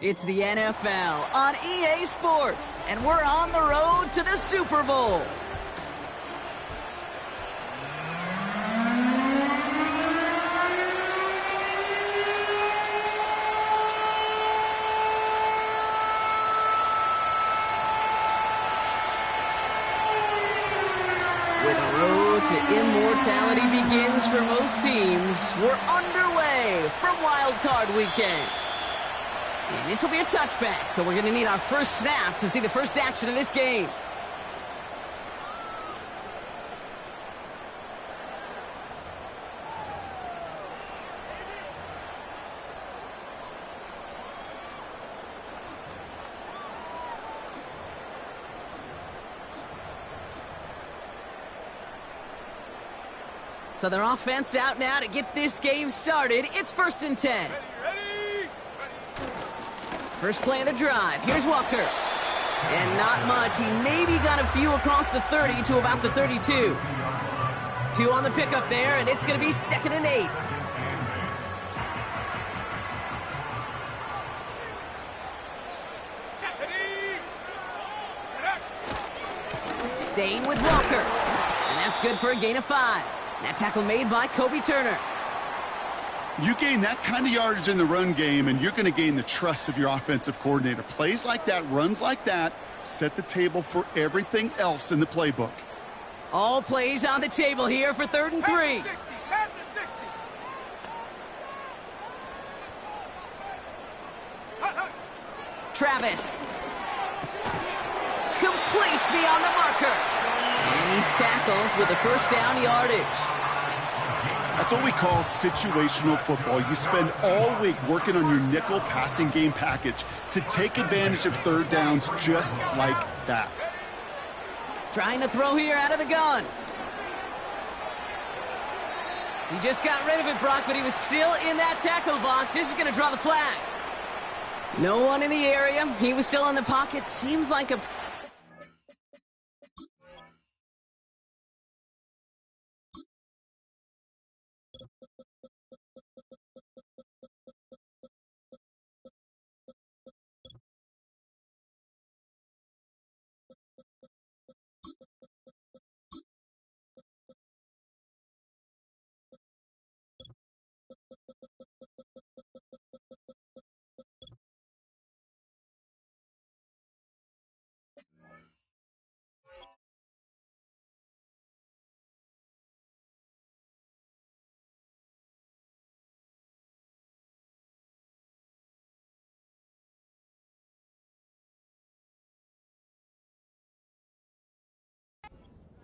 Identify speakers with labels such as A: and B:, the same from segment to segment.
A: It's the NFL on EA Sports, and we're on the road to the Super Bowl. Where the road to immortality begins for most teams, we're underway from Wild Card Weekend. And this will be a touchback, so we're going to need our first snap to see the first action of this game. So their offense out now to get this game started. It's 1st and 10.
B: Ready.
A: First play of the drive. Here's Walker. And not much. He maybe got a few across the 30 to about the 32. 2 on the pickup there, and it's going to be 2nd and 8. Staying with Walker. And that's good for a gain of 5. That tackle made by Kobe Turner.
C: You gain that kind of yardage in the run game, and you're going to gain the trust of your offensive coordinator. Plays like that, runs like that, set the table for everything else in the playbook.
A: All plays on the table here for 3rd and 3.
B: At the 60.
A: Travis. Complete beyond the marker. And he's tackled with the first down yardage.
C: That's what we call situational football. You spend all week working on your nickel passing game package to take advantage of 3rd downs just like that.
A: Trying to throw here out of the gun. He just got rid of it, Brock, but he was still in that tackle box. This is going to draw the flag. No one in the area. He was still in the pocket. Seems like a...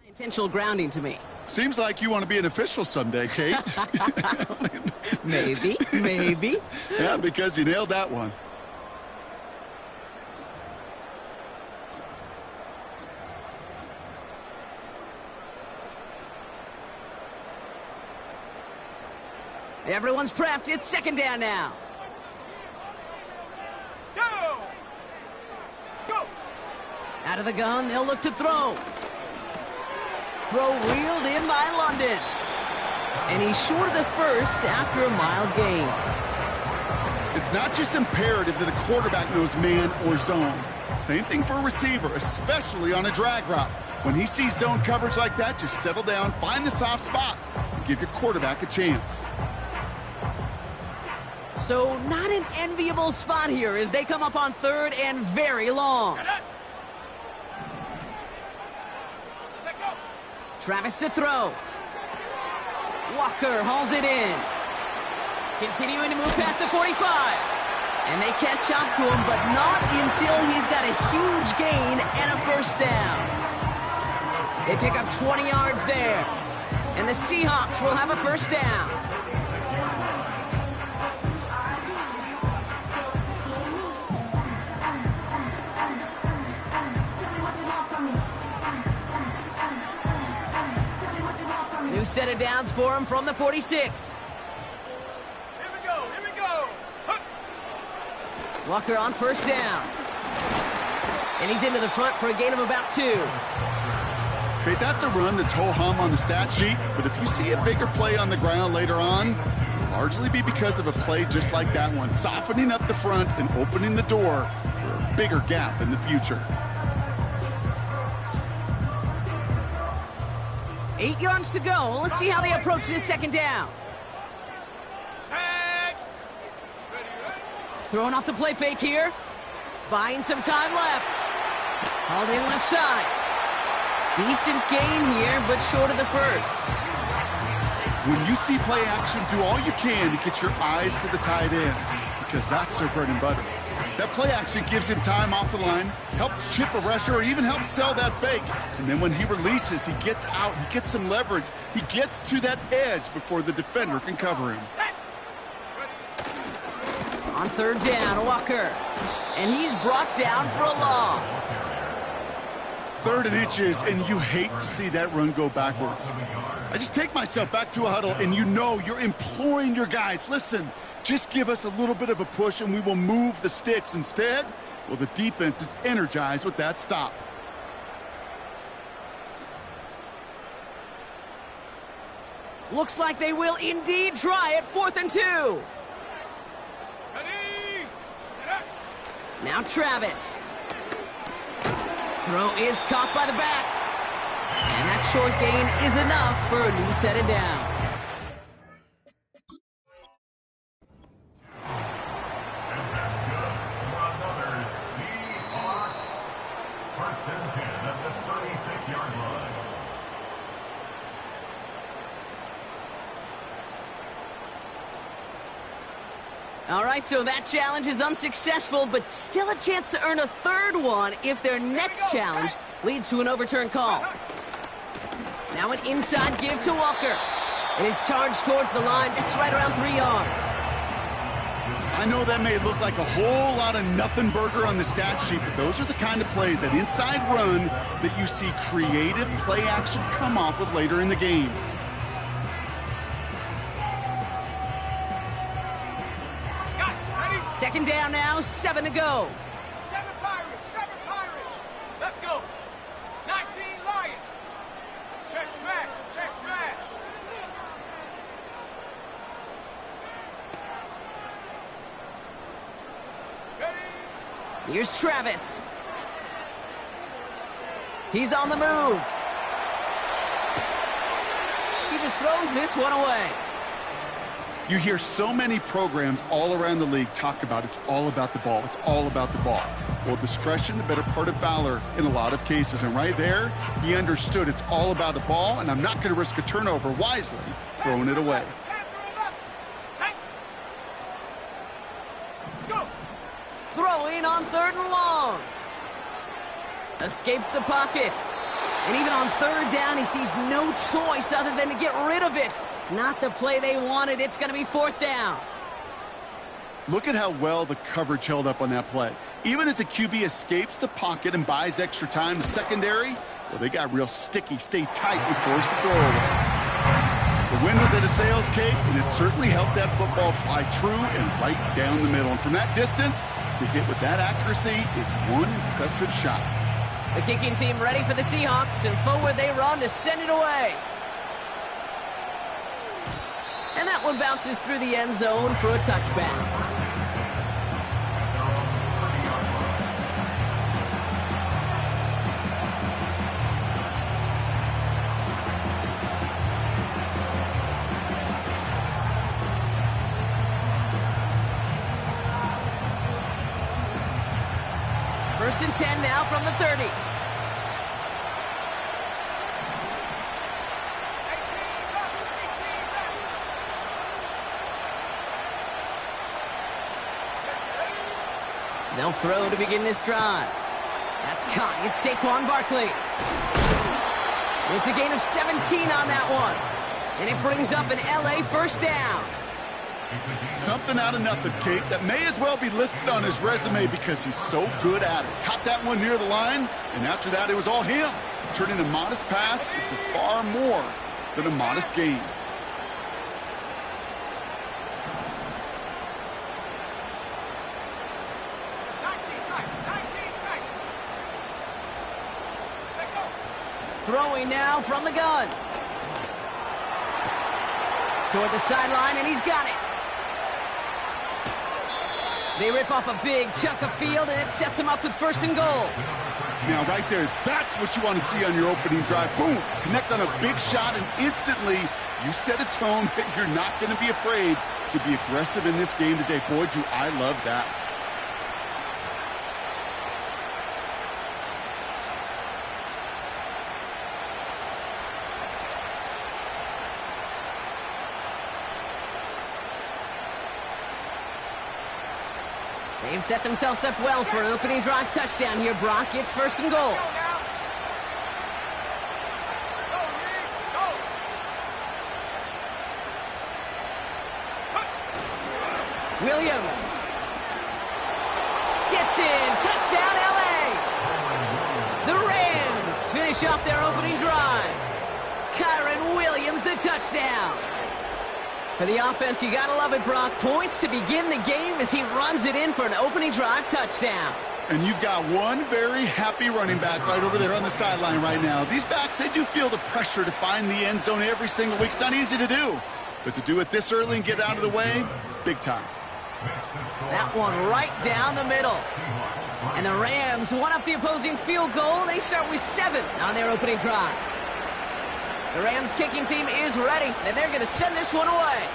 A: Intentional grounding to me.
C: Seems like you want to be an official someday, Kate.
A: Maybe.
C: Yeah, because you nailed that one.
A: Everyone's prepped. It's 2nd down now.
B: Go.
A: Out of the gun, they'll look to throw. Throw reeled in by London. And he's short of the first after a mild gain.
C: It's not just imperative that a quarterback knows man or zone. Same thing for a receiver, especially on a drag route. When he sees zone coverage like that, just settle down, find the soft spot, and give your quarterback a chance.
A: So not an enviable spot here as they come up on 3rd and very long. Travis to throw. Walker hauls it in. Continuing to move past the 45. And they catch up to him, but not until he's got a huge gain and a first down. They pick up 20 yards there. And the Seahawks will have a first down. New set of downs for him from the 46.
B: Here we go.
A: Walker on first down. And he's into the front for a gain of about 2.
C: Okay, that's a run that's ho-hum on the stat sheet, but if you see a bigger play on the ground later on, largely be because of a play just like that one, softening up the front and opening the door for a bigger gap in the future.
A: 8 yards to go. Let's see how they approach this second down. Throwing off the play fake here. Buying some time left. Hauled in left side. Decent gain here, but short of the first.
C: When you see play action, do all you can to get your eyes to the tight end, because that's their bread and butter. That play action gives him time off the line, helps chip a rusher, or even helps sell that fake. And then when he releases, he gets out, he gets some leverage. He gets to that edge before the defender can cover him.
A: On third down, Walker. And he's brought down for a loss.
C: 3rd and inches, and you hate to see that run go backwards. I just take myself back to a huddle, and you know you're imploring your guys, listen, just give us a little bit of a push and we will move the sticks. Instead, well, the defense is energized with that stop.
A: Looks like they will indeed try it. 4th and 2. Now Travis. Throw is caught by the back. And that short gain is enough for a new set of downs.
D: First and 10 at the 36-yard line.
A: All right, so that challenge is unsuccessful, but still a chance to earn a 3rd one if their next challenge leads to an overturned call. Now an inside give to Walker. It is charged towards the line. That's right around 3 yards.
C: I know that may look like a whole lot of nothing burger on the stat sheet, but those are the kind of plays, that inside run, that you see creative play action come off of later in the game.
A: Second down now, 7 to go.
B: 7 Pirates, let's go. 19 Lions. Check smash. Ready?
A: Here's Travis. He's on the move. He just throws this one away.
C: You hear so many programs all around the league talk about it's all about the ball. It's all about the ball. Well, discretion, the better part of valor in a lot of cases. And right there, he understood it's all about the ball, and I'm not going to risk a turnover, wisely throwing it away.
A: Throwing on 3rd and long. Escapes the pocket. And even on 3rd down, he sees no choice other than to get rid of it. Not the play they wanted. It's going to be 4th down.
C: Look at how well the coverage held up on that play. Even as the QB escapes the pocket and buys extra time, the secondary, well, they got real sticky. Stay tight and force the throw away. The wind was at a sales cake, and it certainly helped that football fly true and right down the middle. And from that distance, to hit with that accuracy is one impressive shot.
A: The kicking team ready for the Seahawks, and forward they run to send it away. And that one bounces through the end zone for a touchback. First and 10 now from the 30. They'll throw to begin this drive. That's caught. It's Saquon Barkley. It's a gain of 17 on that one. And it brings up an LA first down.
C: Something out of nothing, Kate, that may as well be listed on his resume because he's so good at it. Caught that one near the line, and after that, it was all him. Turning a modest pass into far more than a modest gain.
A: Throwing now from the gun. Toward the sideline, and he's got it. They rip off a big chunk of field, and it sets them up with 1st and goal.
C: Now, right there, that's what you want to see on your opening drive. Boom! Connect on a big shot, and instantly you set a tone that you're not going to be afraid to be aggressive in this game today. Boy, do I love that.
A: They've set themselves up well for an opening drive touchdown here, Brock. It's 1st and goal. Williams gets in. Touchdown, LA. The Rams finish off their opening drive. Kyron Williams, the touchdown. For the offense, you gotta love it, Brock. Points to begin the game as he runs it in for an opening drive touchdown.
C: And you've got one very happy running back right over there on the sideline right now. These backs, they do feel the pressure to find the end zone every single week. It's not easy to do. But to do it this early and get out of the way, big time.
A: That one right down the middle. And the Rams won up the opposing field goal. They start with 7 on their opening drive. The Rams kicking team is ready, and they're going to send this one away.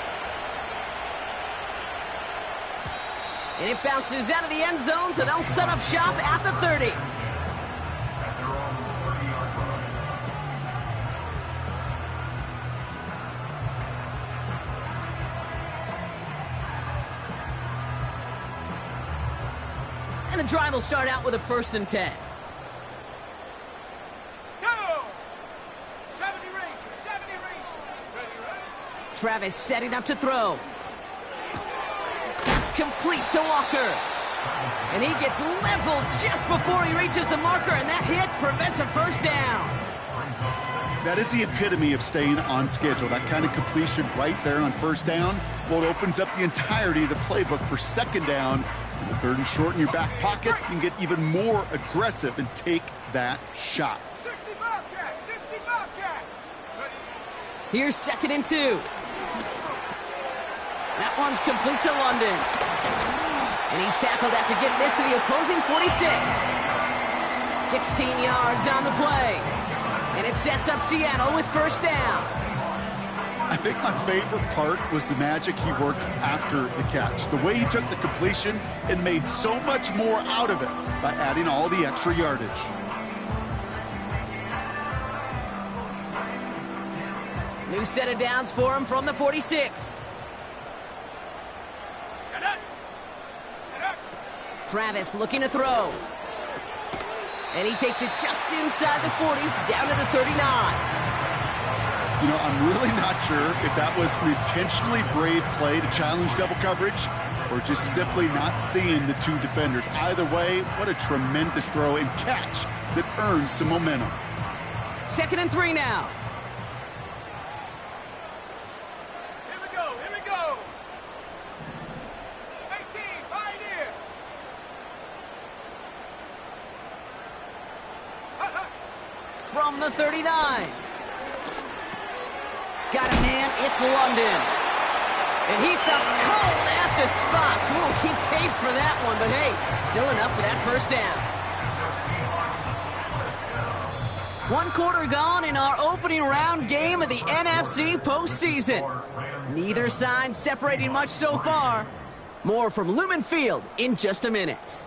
A: And it bounces out of the end zone, so they'll set up shop at the 30. And the drive will start out with a 1st and 10. Travis setting up to throw. It's complete to Walker. And he gets leveled just before he reaches the marker, and that hit prevents a 1st down.
C: That is the epitome of staying on schedule. That kind of completion right there on 1st down. Well, it opens up the entirety of the playbook for 2nd down. And the 3rd and short in your back pocket, you can get even more aggressive and take that shot.
B: 60 Bobcat, 60 Bobcat.
A: Here's 2nd and 2. That one's complete to London. And he's tackled after getting this to the opposing 46. 16 yards on the play. And it sets up Seattle with 1st down.
C: I think my favorite part was the magic he worked after the catch. The way he took the completion and made so much more out of it by adding all the extra yardage.
A: New set of downs for him from the 46. Travis looking to throw. And he takes it just inside the 40, down to the 39.
C: You know, I'm really not sure if that was an intentionally brave play to challenge double coverage or just simply not seeing the 2 defenders. Either way, what a tremendous throw and catch that earns some momentum.
A: 2nd and 3 now.
B: Here we go, here we go. 18, Pioneer.
A: From the 39. Got a man, it's London. And he stopped cold at the spots. Whoa, he paid for that one, but hey, still enough for that 1st down. 1 quarter gone in our opening round game of the NFC postseason. Neither side separating much so far. More from Lumen Field in just a minute.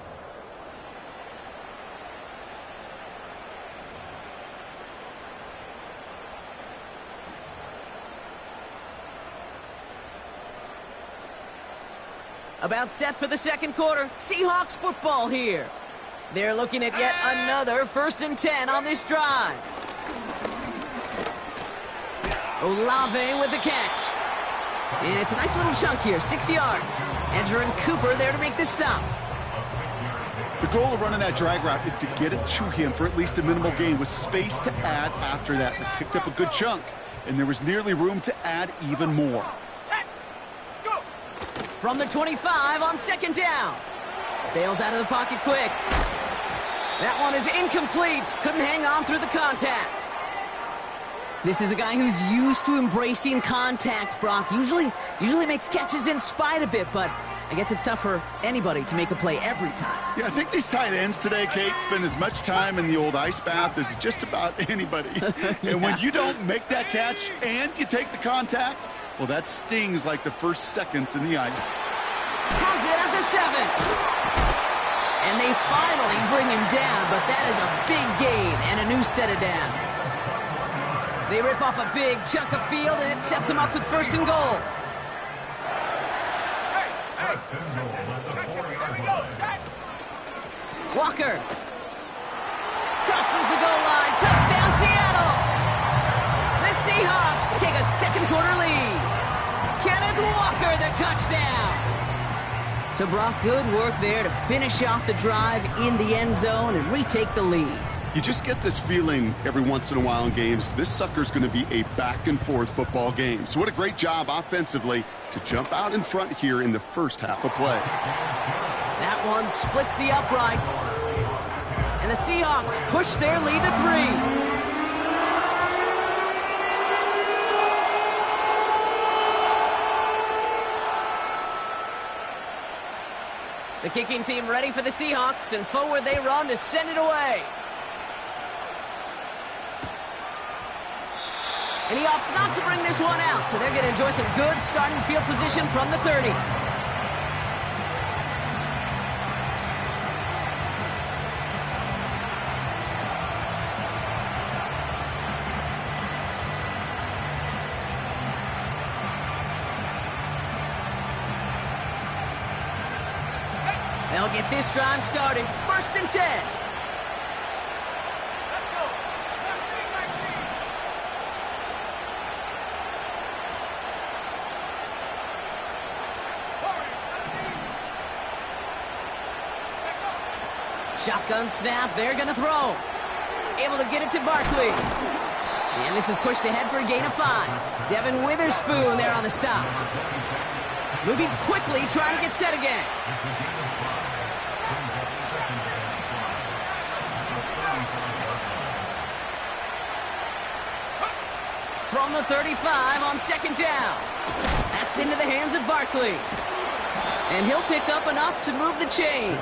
A: About set for the 2nd quarter. Seahawks football here. They're looking at yet another 1st and 10 on this drive. Olave with the catch. And it's a nice little chunk here, 6 yards. Edger and Cooper there to make the stop.
C: The goal of running that drag route is to get it to him for at least a minimal gain with space to add after that. They picked up a good chunk, and there was nearly room to add even more.
A: From the 25 on 2nd down. Bails out of the pocket quick. That one is incomplete. Couldn't hang on through the contact. This is a guy who's used to embracing contact, Brock. Usually makes catches in spite of it, but I guess it's tough for anybody to make a play every time.
C: Yeah, I think these tight ends today, Kate, spend as much time in the old ice bath as just about anybody. And when you don't make that catch and you take the contact, well, that stings like the first seconds in the ice.
A: Has it at the 7. And they finally bring him down, but that is a big gain and a new set of downs. They rip off a big chunk of field, and it sets them up with 1st and goal.
D: First and goal at the 40-yard line.
A: Walker crosses the goal line. Touchdown, Seattle. The Seahawks take a second-quarter lead. Kenneth Walker, the touchdown. So, Brock, good work there to finish off the drive in the end zone and retake the lead.
C: You just get this feeling every once in a while in games, this sucker's going to be a back-and-forth football game. So what a great job offensively to jump out in front here in the first half of play.
A: That one splits the uprights. And the Seahawks push their lead to 3. The kicking team ready for the Seahawks, and forward they run to send it away. And he opts not to bring this one out, so they're going to enjoy some good starting field position from the 30. They'll get this drive started. 1st and 10.
B: Let's go. Let's be 19.
A: Shotgun snap, they're going to throw. Able to get it to Barkley. And this is pushed ahead for a gain of 5. Devin Witherspoon there on the stop. Moving quickly, trying to get set again. From the 35 on 2nd down. That's into the hands of Barkley. And he'll pick up enough to move the chains.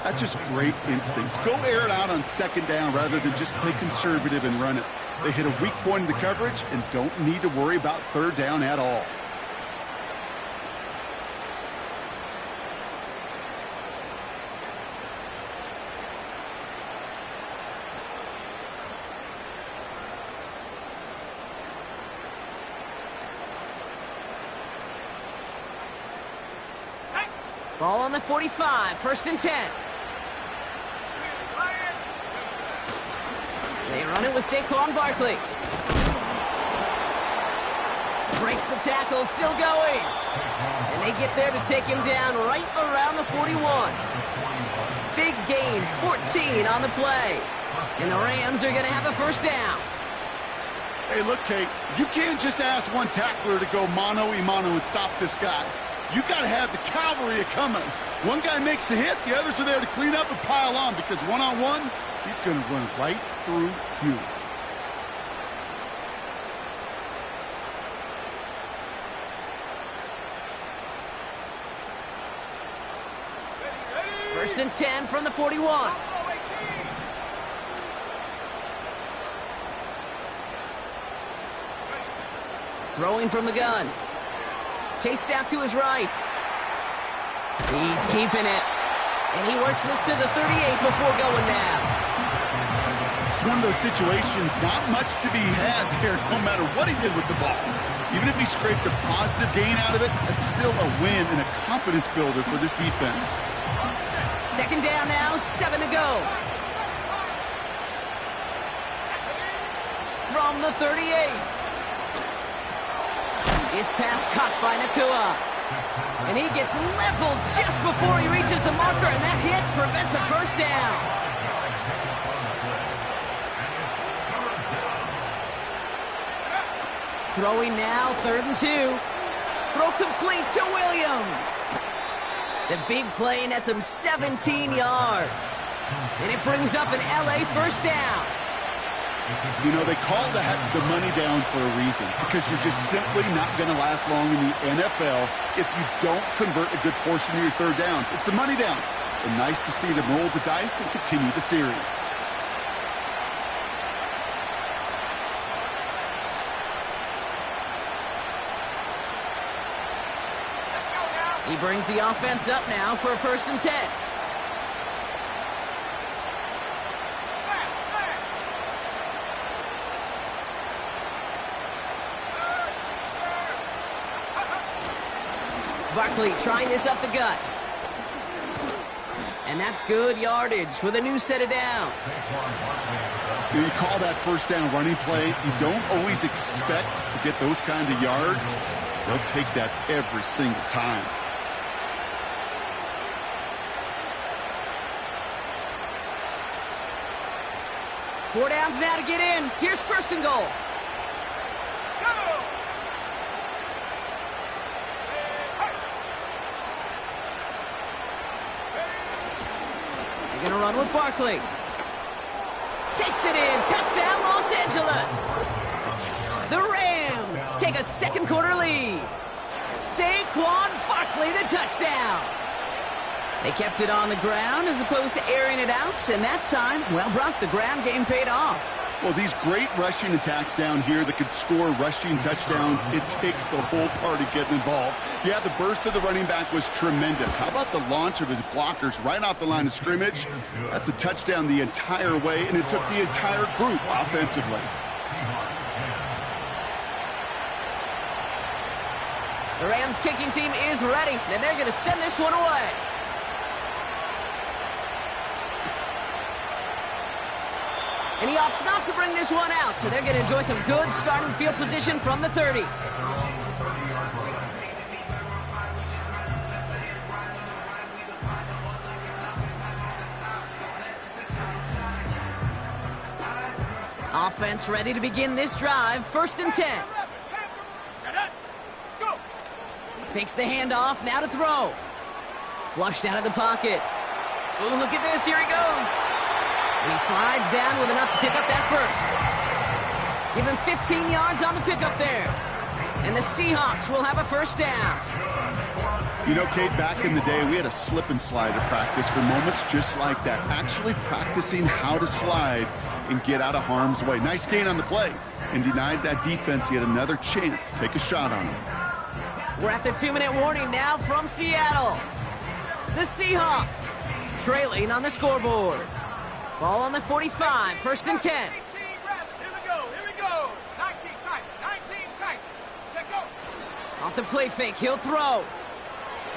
C: That's just great instincts. Go air it out on 2nd down rather than just play conservative and run it. They hit a weak point in the coverage and don't need to worry about 3rd down at all.
A: Ball on the 45, 1st and 10. They run it with Saquon Barkley. Breaks the tackle, still going. And they get there to take him down right around the 41. Big gain, 14 on the play. And the Rams are going to have a 1st down.
C: Hey, look, Kate, you can't just ask one tackler to go mano-a-mano and stop this guy. You got to have the cavalry coming. One guy makes a hit, the others are there to clean up and pile on because one-on-one, he's going to run right through you.
A: First and 10 from the 41. Throwing from the gun. Chased out to his right. He's keeping it. And he works this to the 38 before going down.
C: It's one of those situations, not much to be had there, no matter what he did with the ball. Even if he scraped a positive gain out of it, that's still a win and a confidence builder for this defense.
A: 2nd down now, 7 to go. From the 38. His pass caught by Nakua. And he gets leveled just before he reaches the marker, and that hit prevents a 1st down. Throwing now, 3rd and 2. Throw complete to Williams. The big play nets him 17 yards. And it brings up an LA 1st down.
C: You know, they call that the money down for a reason, because you're just simply not going to last long in the NFL if you don't convert a good portion of your third downs. It's the money down. And nice to see them roll the dice and continue the series.
A: He brings the offense up now for a 1st and 10. Barkley trying this up the gut. And that's good yardage with a new set of downs.
C: You call that 1st down running play. You don't always expect to get those kind of yards. They'll take that every single time.
A: Four downs now to get in. Here's 1st and goal. They're going to run with Barkley. Takes it in. Touchdown, Los Angeles. The Rams take a 2nd quarter lead. Saquon Barkley, the touchdown. They kept it on the ground as opposed to airing it out, and that time, well, Brock, the ground game paid off.
C: Well, these great rushing attacks down here that could score rushing touchdowns, it takes the whole party getting involved. Yeah, the burst of the running back was tremendous. How about the launch of his blockers right off the line of scrimmage? That's a touchdown the entire way, and it took the entire group offensively.
A: The Rams kicking team is ready, and they're going to send this one away. And he opts not to bring this one out, so they're going to enjoy some good starting field position from the 30. Offense ready to begin this drive. 1st and 10. Fakes the handoff, now to throw. Flushed out of the pocket. Oh, look at this, here he goes. And he slides down with enough to pick up that 1st. Give him 15 yards on the pickup there. And the Seahawks will have a 1st down.
C: You know, Kate, back in the day, we had a slip and slide at practice for moments just like that. Actually practicing how to slide and get out of harm's way. Nice gain on the play. And denied that defense yet another chance to take a shot on him.
A: We're at the 2-minute warning now from Seattle. The Seahawks trailing on the scoreboard. Ball on the 45, 1st and 10.
B: 18, here we go. 19 tight. Check go.
A: Off the play fake, he'll throw.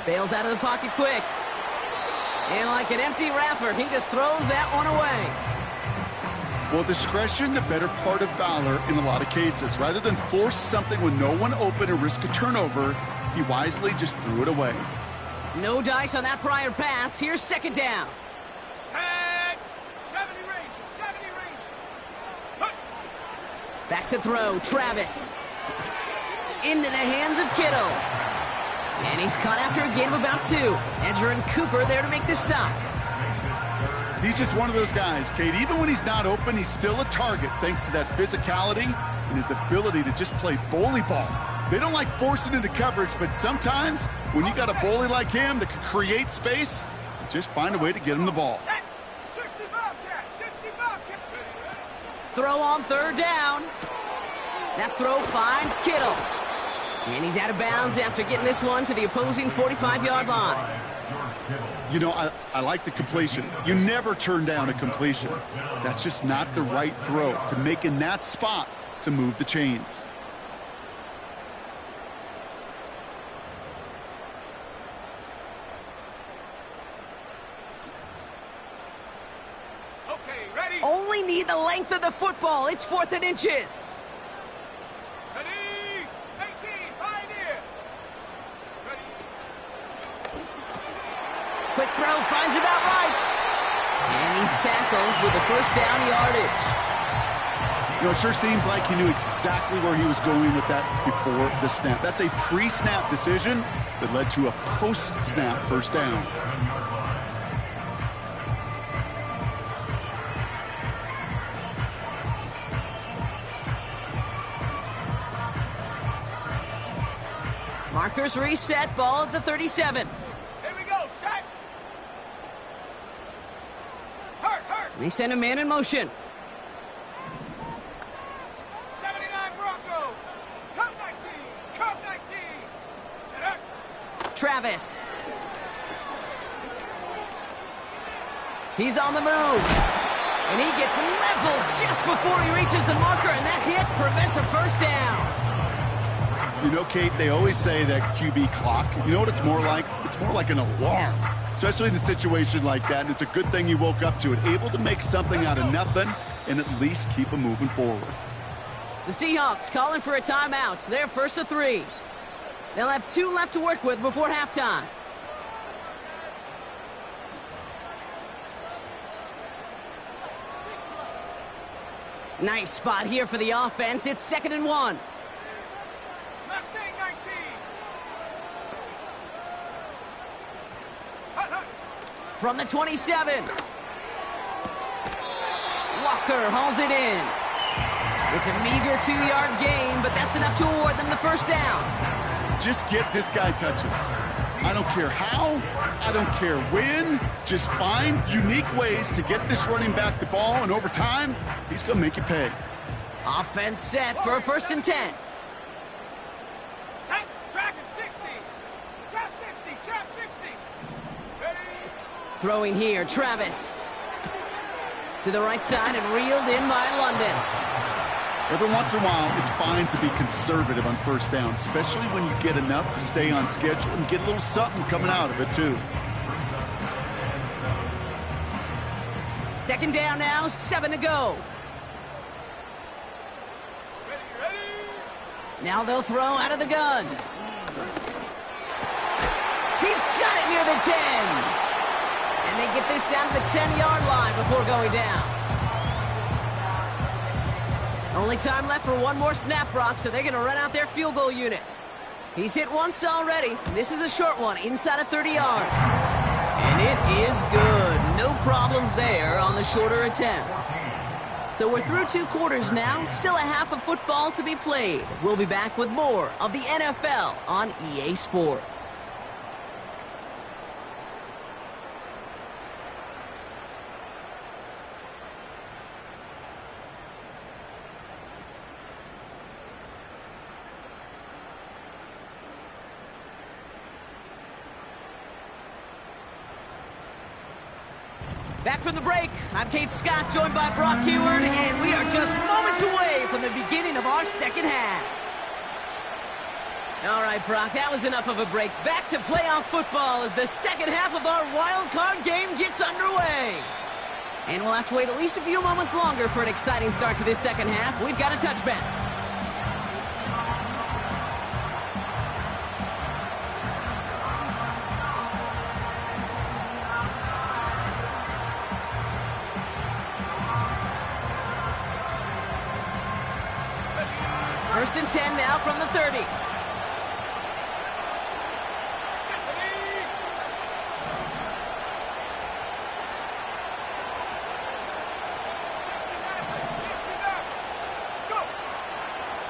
A: Bails out of the pocket quick. And like an empty wrapper, he just throws that one away.
C: Well, discretion, the better part of valor in a lot of cases. Rather than force something with no one open and risk a turnover, he wisely just threw it away.
A: No dice on that prior pass. Here's 2nd down. Back to throw, Travis. Into the hands of Kittle. And he's caught after a gain of about 2. Edger and Cooper there to make the stop.
C: He's just one of those guys, Kate. Even when he's not open, he's still a target thanks to that physicality and his ability to just play bully ball. They don't like forcing into coverage, but sometimes when you got a bully like him that can create space, just find a way to get him the ball.
A: Throw on 3rd down. That throw finds Kittle. And he's out of bounds after getting this one to the opposing 45-yard line.
C: You know, I like the completion. You never turn down a completion. That's just not the right throw to make in that spot to move the chains.
A: Only need the length of the football. It's 4th and inches.
B: Ready? 18, pioneer. Ready?
A: Quick throw finds about right. And he's tackled with the 1st down yardage.
C: You know, it sure seems like he knew exactly where he was going with that before the snap. That's a pre-snap decision that led to a post-snap 1st down.
A: Markers reset, ball at the 37.
B: Here we go, set. Hurt.
A: They send a man in motion.
B: 79 Bronco. Cup 19. Cup 19. And hurt.
A: Travis. He's on the move. And he gets leveled just before he reaches the marker, and that hit prevents a first down.
C: You know, Kate, they always say that QB clock, you know what it's more like? It's more like an alarm, especially in a situation like that. And it's a good thing you woke up to it, able to make something out of nothing and at least keep them moving forward.
A: The Seahawks calling for a timeout. They're first to 3. They'll have 2 left to work with before halftime. Nice spot here for the offense. It's 2nd and 1.
B: Mustang 19. Hut.
A: From the 27. Walker hauls it in. It's a meager 2-yard gain, but that's enough to award them the first down.
C: Just get this guy touches. I don't care how, I don't care when, just find unique ways to get this running back the ball, and over time, he's going to make you pay.
A: Offense set for a 1st and 10.
B: Set. Track at 60. Trap 60. Trap 60. Ready.
A: Throwing here, Travis. To the right side and reeled in by London.
C: Every once in a while, it's fine to be conservative on first down, especially when you get enough to stay on schedule and get a little something coming out of it, too.
A: 2nd down now, 7 to go.
B: Ready.
A: Now they'll throw out of the gun. He's got it near the 10. And they get this down to the 10-yard line before going down. Only time left for one more snap, Brock, so they're going to run out their field goal unit. He's hit once already. This is a short one, inside of 30 yards. And it is good. No problems there on the shorter attempt. So we're through 2 quarters now. Still a half of football to be played. We'll be back with more of the NFL on EA Sports. Back from the break, I'm Kate Scott, joined by Brock Heward, and we are just moments away from the beginning of our second half. All right, Brock, that was enough of a break. Back to playoff football as the second half of our wild card game gets underway. And we'll have to wait at least a few moments longer for an exciting start to this second half. We've got a touchback. First and 10 now from the 30.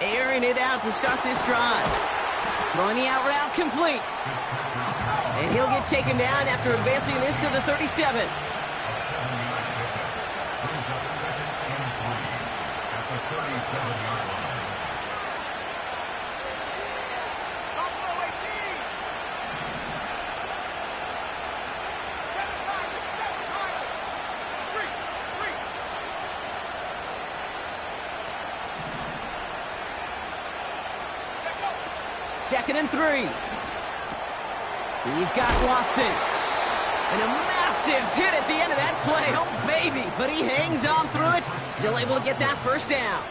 A: Airing it out to start this drive. Throwing the out route complete. And he'll get taken down after advancing this to the 37. Second and 3. He's got Watson. And a massive hit at the end of that play. Oh, baby. But he hangs on through it. Still able to get that first down.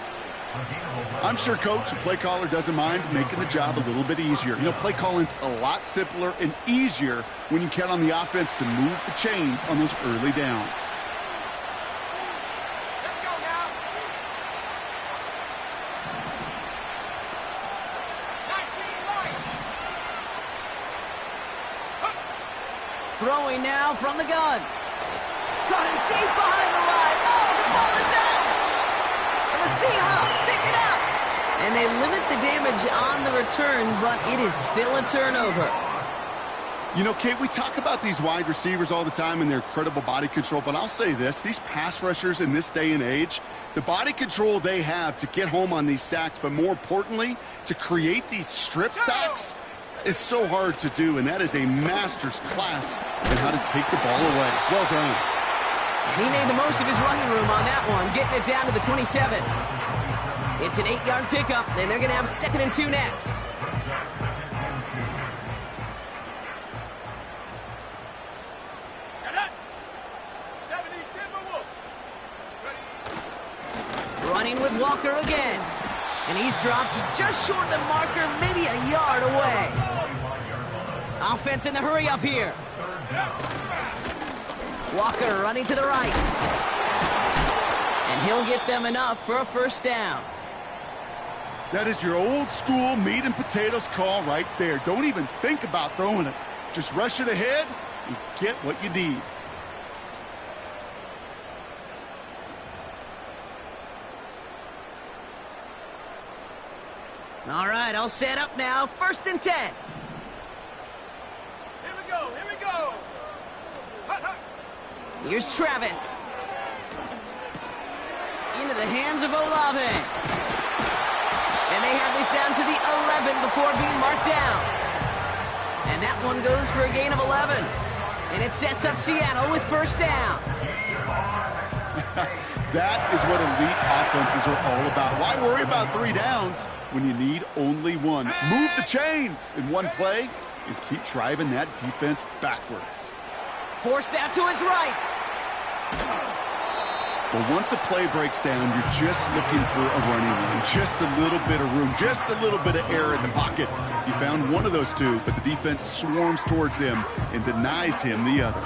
C: I'm sure Coach, the play caller, doesn't mind making the job a little bit easier. You know, play calling's a lot simpler and easier when you count on the offense to move the chains on those early downs.
B: Let's go now. 19 line.
A: Throwing now from the gun. Caught him deep behind the line. Oh, the ball is out. And the Seahawks pick it up. And they limit the damage on the return, but it is still a turnover.
C: You know, Kate, we talk about these wide receivers all the time and their incredible body control, but I'll say this, these pass rushers in this day and age, the body control they have to get home on these sacks, but more importantly, to create these strip sacks is so hard to do, and that is a master's class in how to take the ball away. Well done.
A: And he made the most of his running room on that one, getting it down to the 27. It's an 8-yard pickup, and they're going to have 2nd and 2 next. Running with Walker again. And he's dropped just short of the marker, maybe a yard away. Offense in the hurry up here. Walker running to the right. And he'll get them enough for a first down.
C: That is your old school meat and potatoes call right there. Don't even think about throwing it. Just rush it ahead and get what you need.
A: All right, all set up now. 1st and 10.
B: Here we go, here we go. Hut, hut.
A: Here's Travis. Into the hands of Olave. And they have this down to the 11 before being marked down. And that one goes for a gain of 11. And it sets up Seattle with first down.
C: That is what elite offenses are all about. Why worry about 3 downs when you need only 1? Move the chains in one play and keep driving that defense backwards.
A: Forced out to his right.
C: Well, once a play breaks down, you're just looking for a running lane, just a little bit of room, just a little bit of air in the pocket. He found one of those two, but the defense swarms towards him and denies him the other.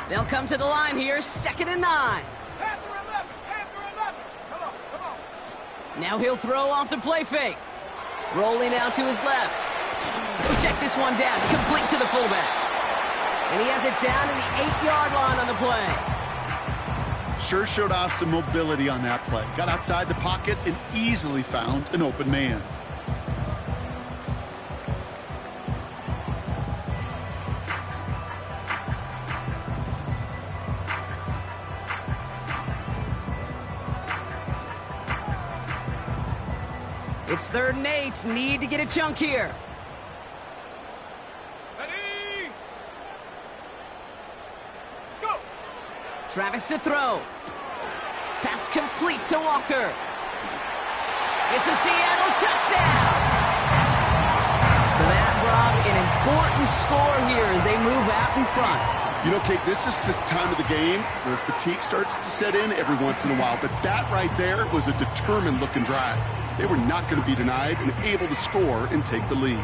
A: They'll come to the line here, 2nd and 9.
B: Panther 11, Panther 11. Come on, come on.
A: Now he'll throw off the play fake. Rolling out to his left. He'll check this one down, complete to the fullback. And he has it down to the 8-yard line on the play.
C: Sure showed off some mobility on that play. Got outside the pocket and easily found an open man.
A: It's 3rd and 8. Need to get a chunk here.
B: Ready? Go.
A: Travis to throw. Pass complete to Walker. It's a Seattle touchdown. So that brought an important score here as they move out in front.
C: You know, Kate, this is the time of the game where fatigue starts to set in every once in a while, but that right there was a determined-looking drive. They were not going to be denied and able to score and take the lead.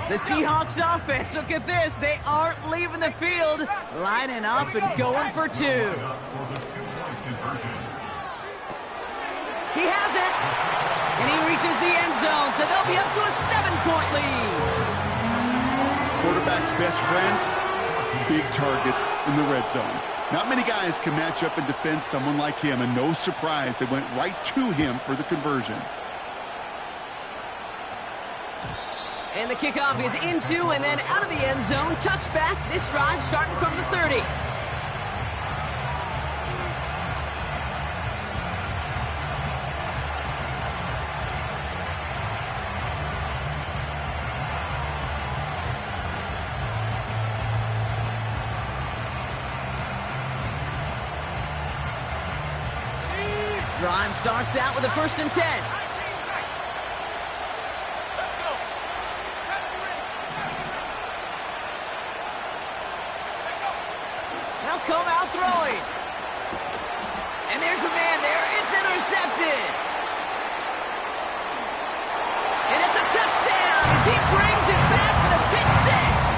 A: The Seahawks offense, look at this. They aren't leaving the field, lining up and going for 2. He has it, and he reaches the end zone, so they'll be up to a 7-point lead.
C: Quarterback's best friend, big targets in the red zone. Not many guys can match up and defend someone like him, and no surprise, they went right to him for the conversion.
A: And the kickoff is into and then out of the end zone. Touchback. This drive starting from the 30. Drive starts out with a 1st and 10. They'll come out throwing. And there's a man there. It's intercepted. And it's a touchdown as he brings it back for the pick 6.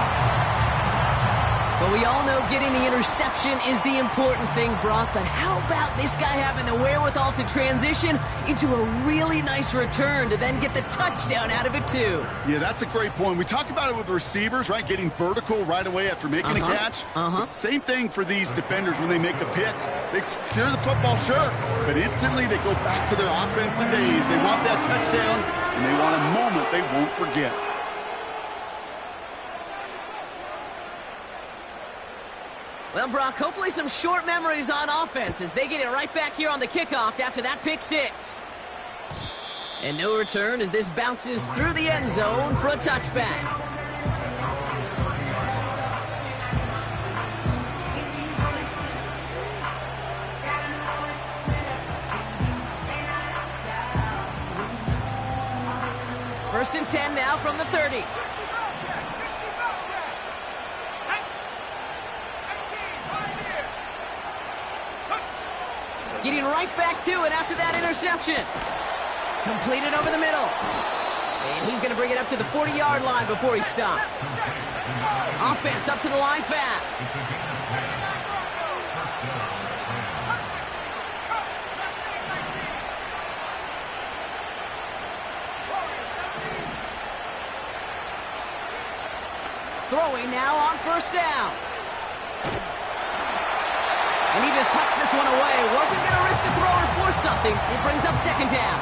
A: Well, we all know getting the interception is the important thing, Brock, but how about this guy having the wherewithal to transition into a really nice return to then get the touchdown out of it, too?
C: Yeah, that's a great point. We talk about it with receivers, right? Getting vertical right away after making a catch. Same thing for these defenders when they make a pick. They secure the football, sure, but instantly they go back to their offensive days. They want that touchdown, and they want a moment they won't forget.
A: Well, Brock, hopefully some short memories on offense as they get it right back here on the kickoff after that pick six. And no return as this bounces through the end zone for a touchback. First and 10 now from the 30. Getting right back to it after that interception. Completed over the middle. And he's going to bring it up to the 40-yard line before he stopped. Offense up to the line fast. Throwing now on first down. And he just hucks this one away. Wasn't going to risk a throw or force something. It brings up second down.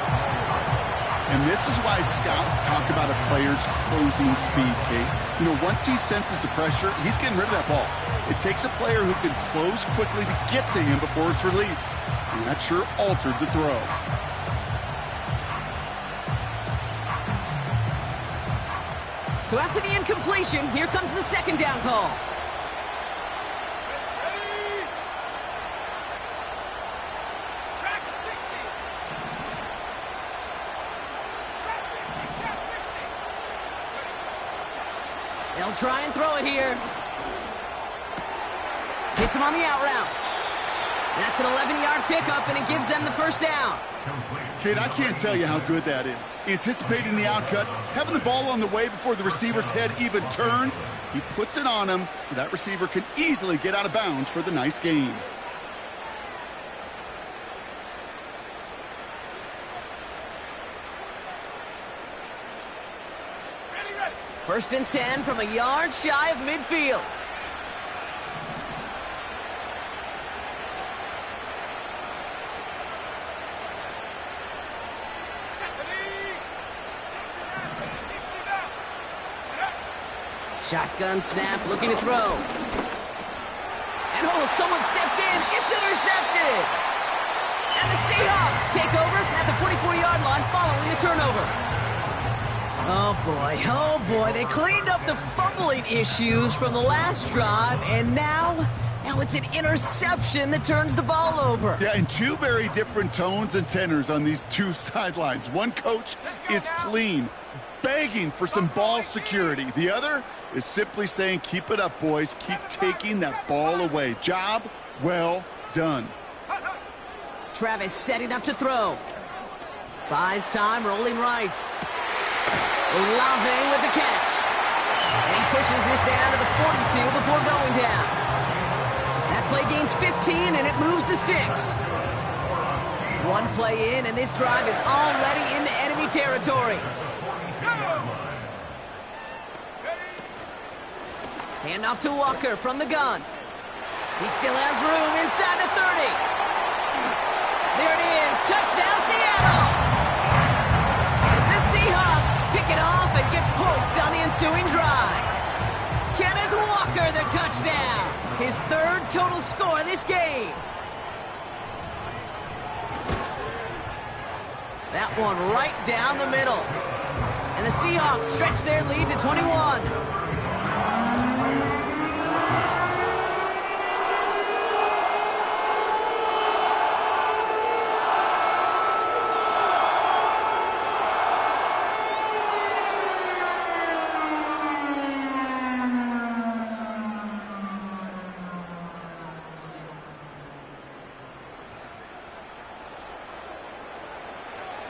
C: And this is why scouts talk about a player's closing speed, Kate. You know, once he senses the pressure, he's getting rid of that ball. It takes a player who can close quickly to get to him before it's released. And that sure altered the throw.
A: So after the incompletion, here comes the second down call. They'll try and throw it here. Hits him on the out route. That's an 11-yard pickup, and it gives them the first down.
C: Kate, I can't tell you how good that is. Anticipating the outcut, having the ball on the way before the receiver's head even turns, he puts it on him so that receiver can easily get out of bounds for the nice gain.
A: First and 10 from a yard shy of midfield. Shotgun snap, looking to throw. And oh, someone stepped in. It's intercepted. And the Seahawks take over at the 44-yard line following the turnover. Oh boy, they cleaned up the fumbling issues from the last drive, and now it's an interception that turns the ball over.
C: Yeah, and two very different tones and tenors on these two sidelines. One coach is clean, begging for some ball security. The other is simply saying, keep it up, boys. Keep taking that ball away. Job well done.
A: Travis setting up to throw. Buys time, rolling right. Olave with the catch. And he pushes this down to the 42 before going down. That play gains 15, and it moves the sticks. One play in, and this drive is already into enemy territory. Handoff to Walker from the gun. He still has room inside the 30. There it is. Touchdown, Seattle. The Seahawks pick it off and get points on the ensuing drive. Kenneth Walker, the touchdown. His third total score this game. That one right down the middle. And the Seahawks stretch their lead to 21.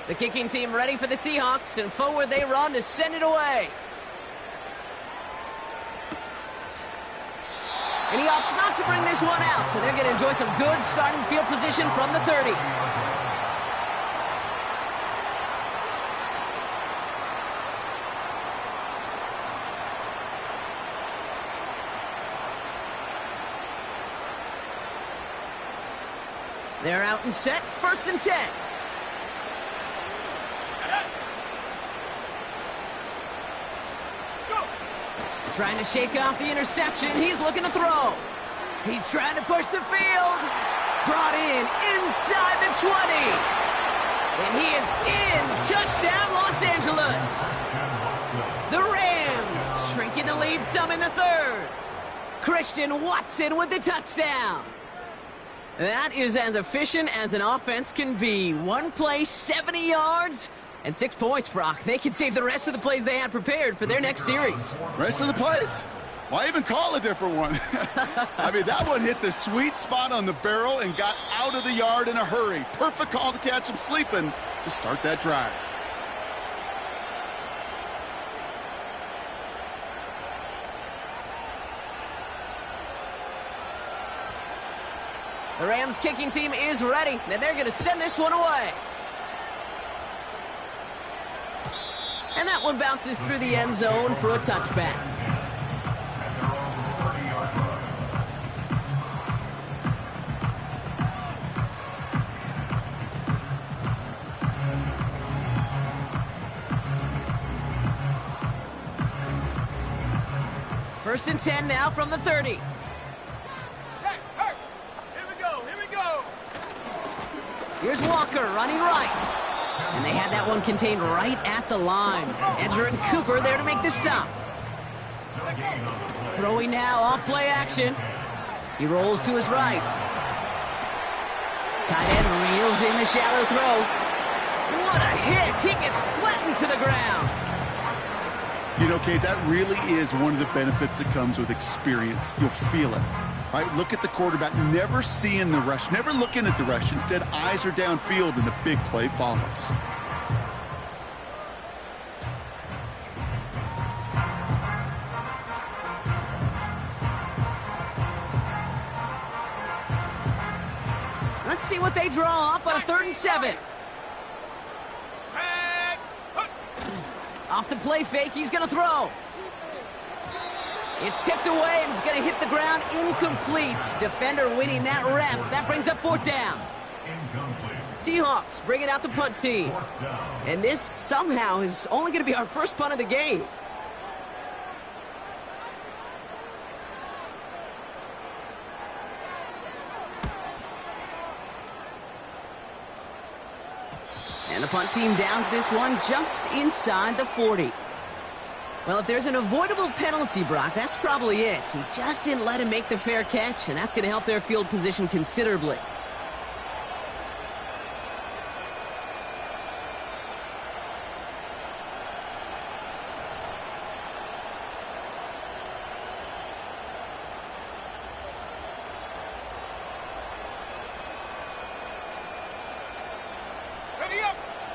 A: The kicking team ready for the Seahawks, and forward they run to send it away. And he opts not to bring this one out, so they're going to enjoy some good starting field position from the 30. They're out and set, 1st and 10. Trying to shake off the interception. He's looking to throw. He's trying to push the field. Brought in inside the 20. And he is in. Touchdown, Los Angeles. The Rams shrinking the lead some in the 3rd. Christian Watson with the touchdown. That is as efficient as an offense can be. One play, 70 yards, and 6 points, Brock. They can save the rest of the plays they had prepared for their next series.
C: Rest of the plays? Why even call a different one? I mean, that one hit the sweet spot on the barrel and got out of the yard in a hurry. Perfect call to catch him sleeping to start that drive.
A: The Rams kicking team is ready, and they're going to send this one away. And that one bounces through the end zone for a touchback. First and 10 now from the 30. Here's Walker running right. And they had that one contained right at the line. Edger and Cooper there to make the stop. Throwing now off play action. He rolls to his right. Tight end reels in the shallow throw. What a hit! He gets flattened to the ground.
C: You know, Kate, that really is one of the benefits that comes with experience. You'll feel it. Right, look at the quarterback, never seeing the rush, never looking at the rush. Instead, eyes are downfield, and the big play follows.
A: Let's see what they draw up on a 3rd and 7. Off the play fake, he's going to throw. It's tipped away, and it's going to hit the ground incomplete. Defender winning that rep. That brings up 4th down. Seahawks bring it out the punt team. And this somehow is only going to be our first punt of the game. And the punt team downs this one just inside the 40. Well, if there's an avoidable penalty, Brock, that's probably it. He just didn't let him make the fair catch, and that's going to help their field position considerably.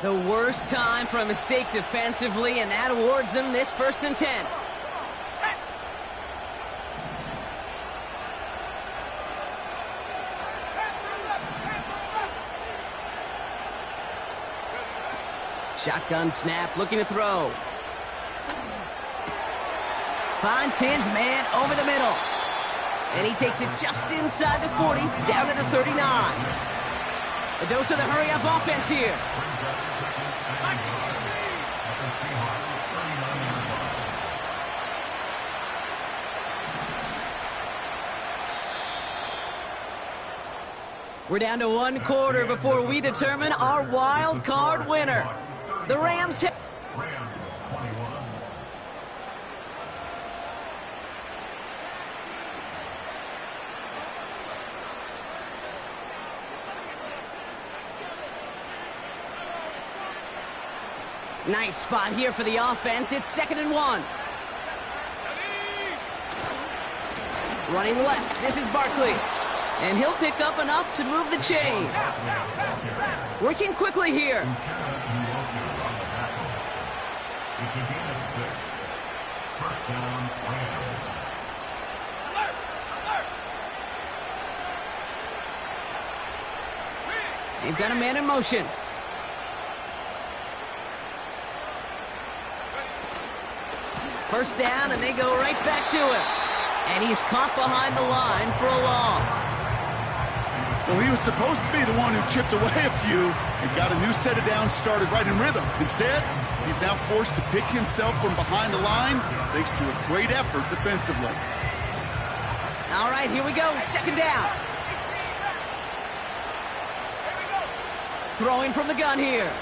A: The worst time for a mistake defensively, and that awards them this 1st and 10. Shotgun snap, looking to throw. Finds his man over the middle. And he takes it just inside the 40, down to the 39. A dose of the hurry-up offense here. We're down to 1 quarter before we determine our wild card winner. The Rams hit. Nice spot here for the offense. It's 2nd and 1. Running left. This is Barkley. And he'll pick up enough to move the chains. Working quickly here. They've got a man in motion. First down, and they go right back to him. And he's caught behind the line for a loss.
C: Well, he was supposed to be the one who chipped away a few and got a new set of downs started right in rhythm. Instead, he's now forced to pick himself from behind the line thanks to a great effort defensively.
A: All right, here we go. Second down. Throwing from the gun here.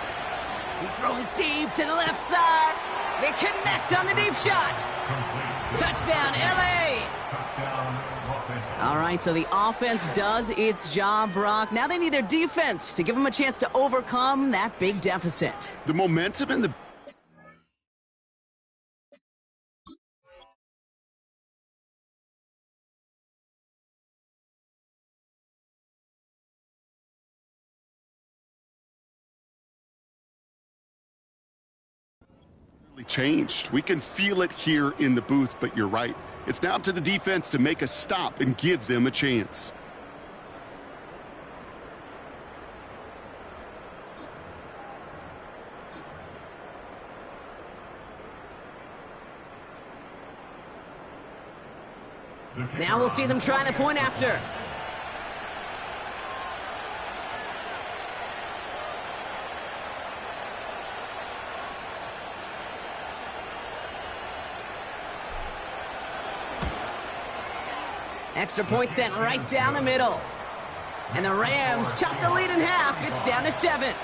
A: He's throwing deep to the left side. They connect on the deep shot. Touchdown, L.A. All right, so the offense does its job, Brock. Now they need their defense to give them a chance to overcome that big deficit.
C: The momentum in the... changed. We can feel it here in the booth, but you're right. It's now up to the defense to make a stop and give them a chance.
A: Now we'll see them try the point after. Extra point sent right down the middle. And the Rams chop the lead in half. It's down to 7.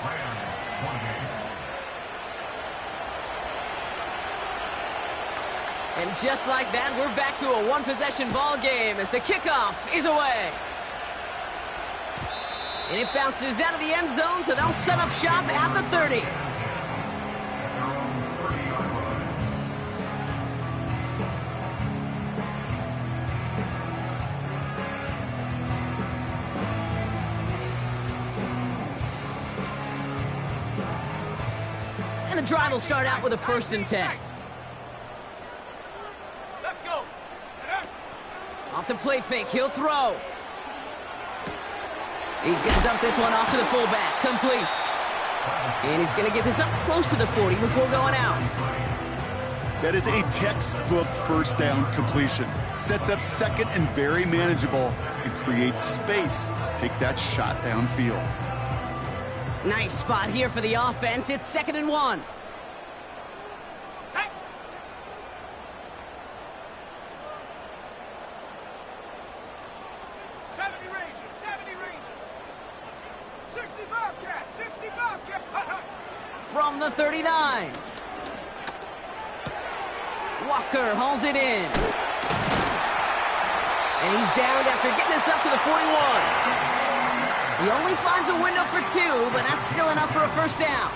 A: And just like that, we're back to a one-possession ball game as the kickoff is away. And it bounces out of the end zone, so they'll set up shop at the 30. And the drive will start out with a 1st and 10.
B: Let's go.
A: Off the play fake, he'll throw. He's going to dump this one off to the fullback, complete. And he's going to get this up close to the 40 before going out.
C: That is a textbook first down completion. Sets up second and very manageable and creates space to take that shot downfield.
A: Nice spot here for the offense. It's 2nd and 1.
B: Set. 70 Rangers, 70 Rangers. 60 Bobcat, 60 Bobcat.
A: From the 39. Walker hauls it in. And he's down after getting this up to the 41. He only finds a window for 2, but that's still enough for a first down.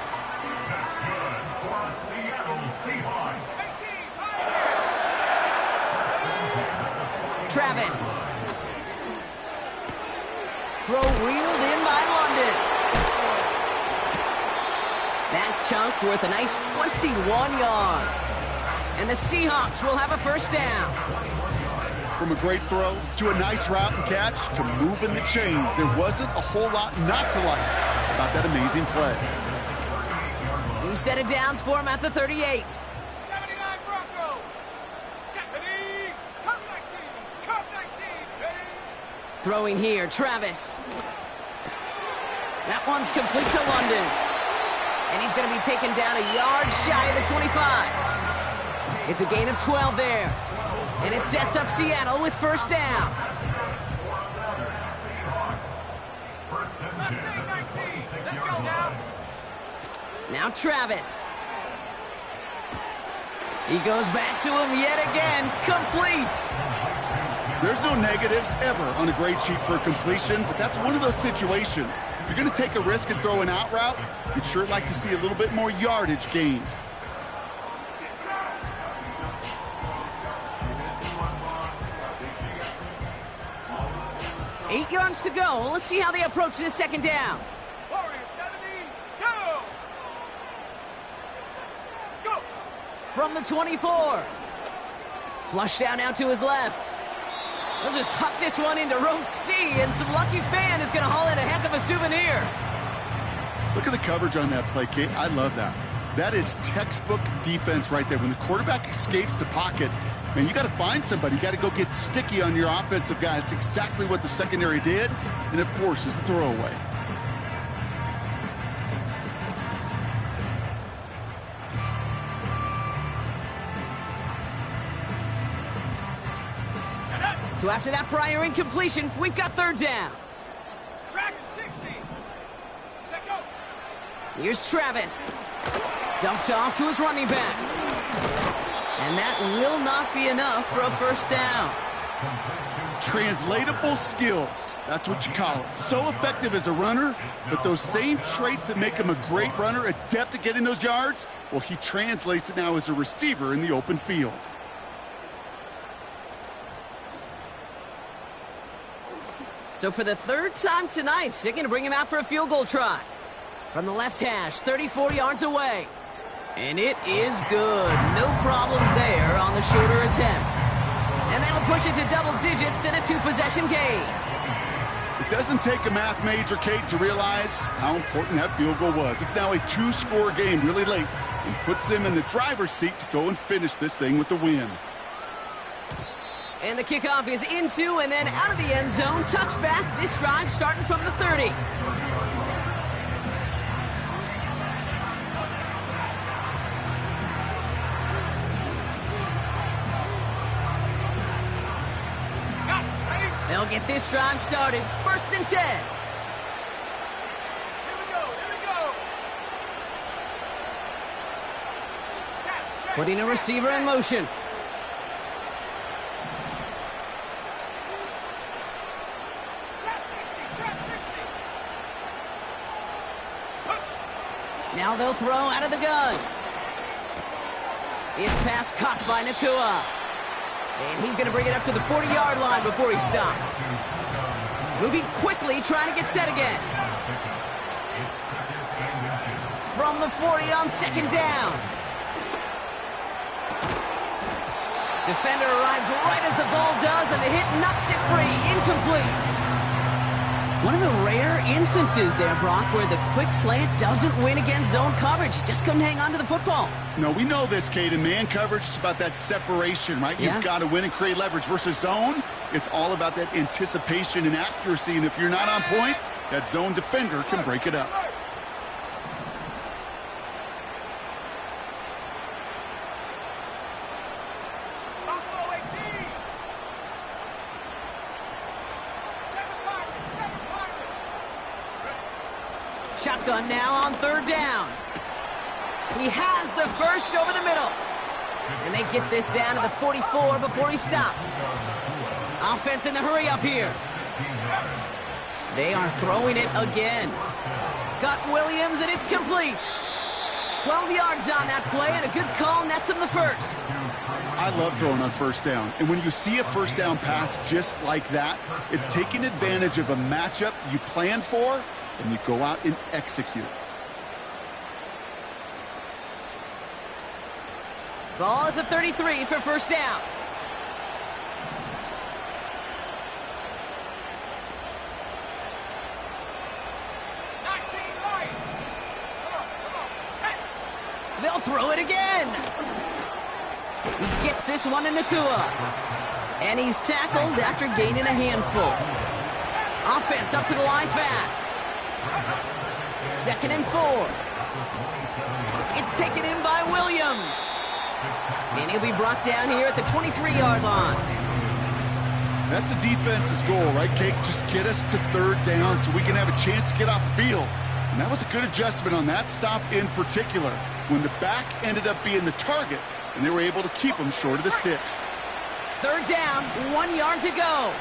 A: Travis. Throw reeled in by London. That chunk worth a nice 21 yards. And the Seahawks will have a first down.
C: From a great throw to a nice route and catch to moving the chains, there wasn't a whole lot not to like about that amazing play.
A: New set of downs for him at the 38.
B: 79 Broncos. 70. Cup 19. Cup 19. Ready?
A: Throwing here, Travis. That one's complete to London. And he's going to be taken down a yard shy of the 25. It's a gain of 12 there. And it sets up Seattle with first down.
B: Let's go now.
A: Now Travis. He goes back to him yet again. Complete.
C: There's no negatives ever on a grade sheet for a completion, but that's one of those situations. If you're going to take a risk and throw an out route, you'd sure like to see a little bit more yardage gained.
A: Eight yards to go. Let's see how they approach this second down.
B: Warriors 70. Go. Go.
A: From the 24. Flush down out to his left. They'll just huck this one into row C, and some lucky fan is going to haul in a heck of a souvenir.
C: Look at the coverage on that play, Kate. I love that. That is textbook defense right there. When the quarterback escapes the pocket, man, you got to find somebody. You got to go get sticky on your offensive guy. That's exactly what the secondary did, and it forces the throwaway.
A: So after that prior incompletion, we've got third down.
B: Dragon 60. Set go.
A: Here's Travis. Dumped off to his running back. And that will not be enough for a first down.
C: Translatable skills. That's what you call it. So effective as a runner, but those same traits that make him a great runner, adept at getting those yards, well, he translates it now as a receiver in the open field.
A: So for the third time tonight, they're going to bring him out for a field goal try. From the left hash, 34 yards away. And it is good. No problems there on the shorter attempt. And that'll push it to double digits in a two-possession game.
C: It doesn't take a math major, Kate, to realize how important that field goal was. It's now a two-score game really late and puts them in the driver's seat to go and finish this thing with the win.
A: And the kickoff is into and then out of the end zone. Touchback, this drive starting from the 30. They'll get this drive started. First and 10.
B: Here we go.
A: Putting a receiver in motion. Now they'll throw out of the gun. His pass caught by Nakua. And he's going to bring it up to the 40-yard line before he stops. Moving quickly, trying to get set again. From the 40 on second down. Defender arrives right as the ball does, and the hit knocks it free. Incomplete. One of the rare instances there, Brock, where the quick slant doesn't win against zone coverage. He just couldn't hang on to the football.
C: No, we know this, Kate. In man coverage, it's about that separation, right?
A: Yeah.
C: You've got to win and create leverage versus zone. It's all about that anticipation and accuracy, and if you're not on point, that zone defender can break it up.
A: Shotgun now on third down. He has the first over the middle. And they get this down to the 44 before he stopped. Offense in the hurry up here. They are throwing it again. Got Williams, and it's complete. 12 yards on that play, and a good call nets him the first.
C: I love throwing on first down. And when you see a first down pass just like that, it's taking advantage of a matchup you planned for, and you go out and execute.
A: Ball at the 33 for first down. They'll throw it again. He gets this one in Nakua. And he's tackled after gaining a handful. Offense up to the line fast. 2nd and 4. It's taken in by Williams. And he'll be brought down here at the 23-yard line.
C: That's a defense's goal, right, Kate? Just get us to third down so we can have a chance to get off the field. And that was a good adjustment on that stop in particular, when the back ended up being the target, and they were able to keep him short of the sticks.
A: Third down, 1 yard to go.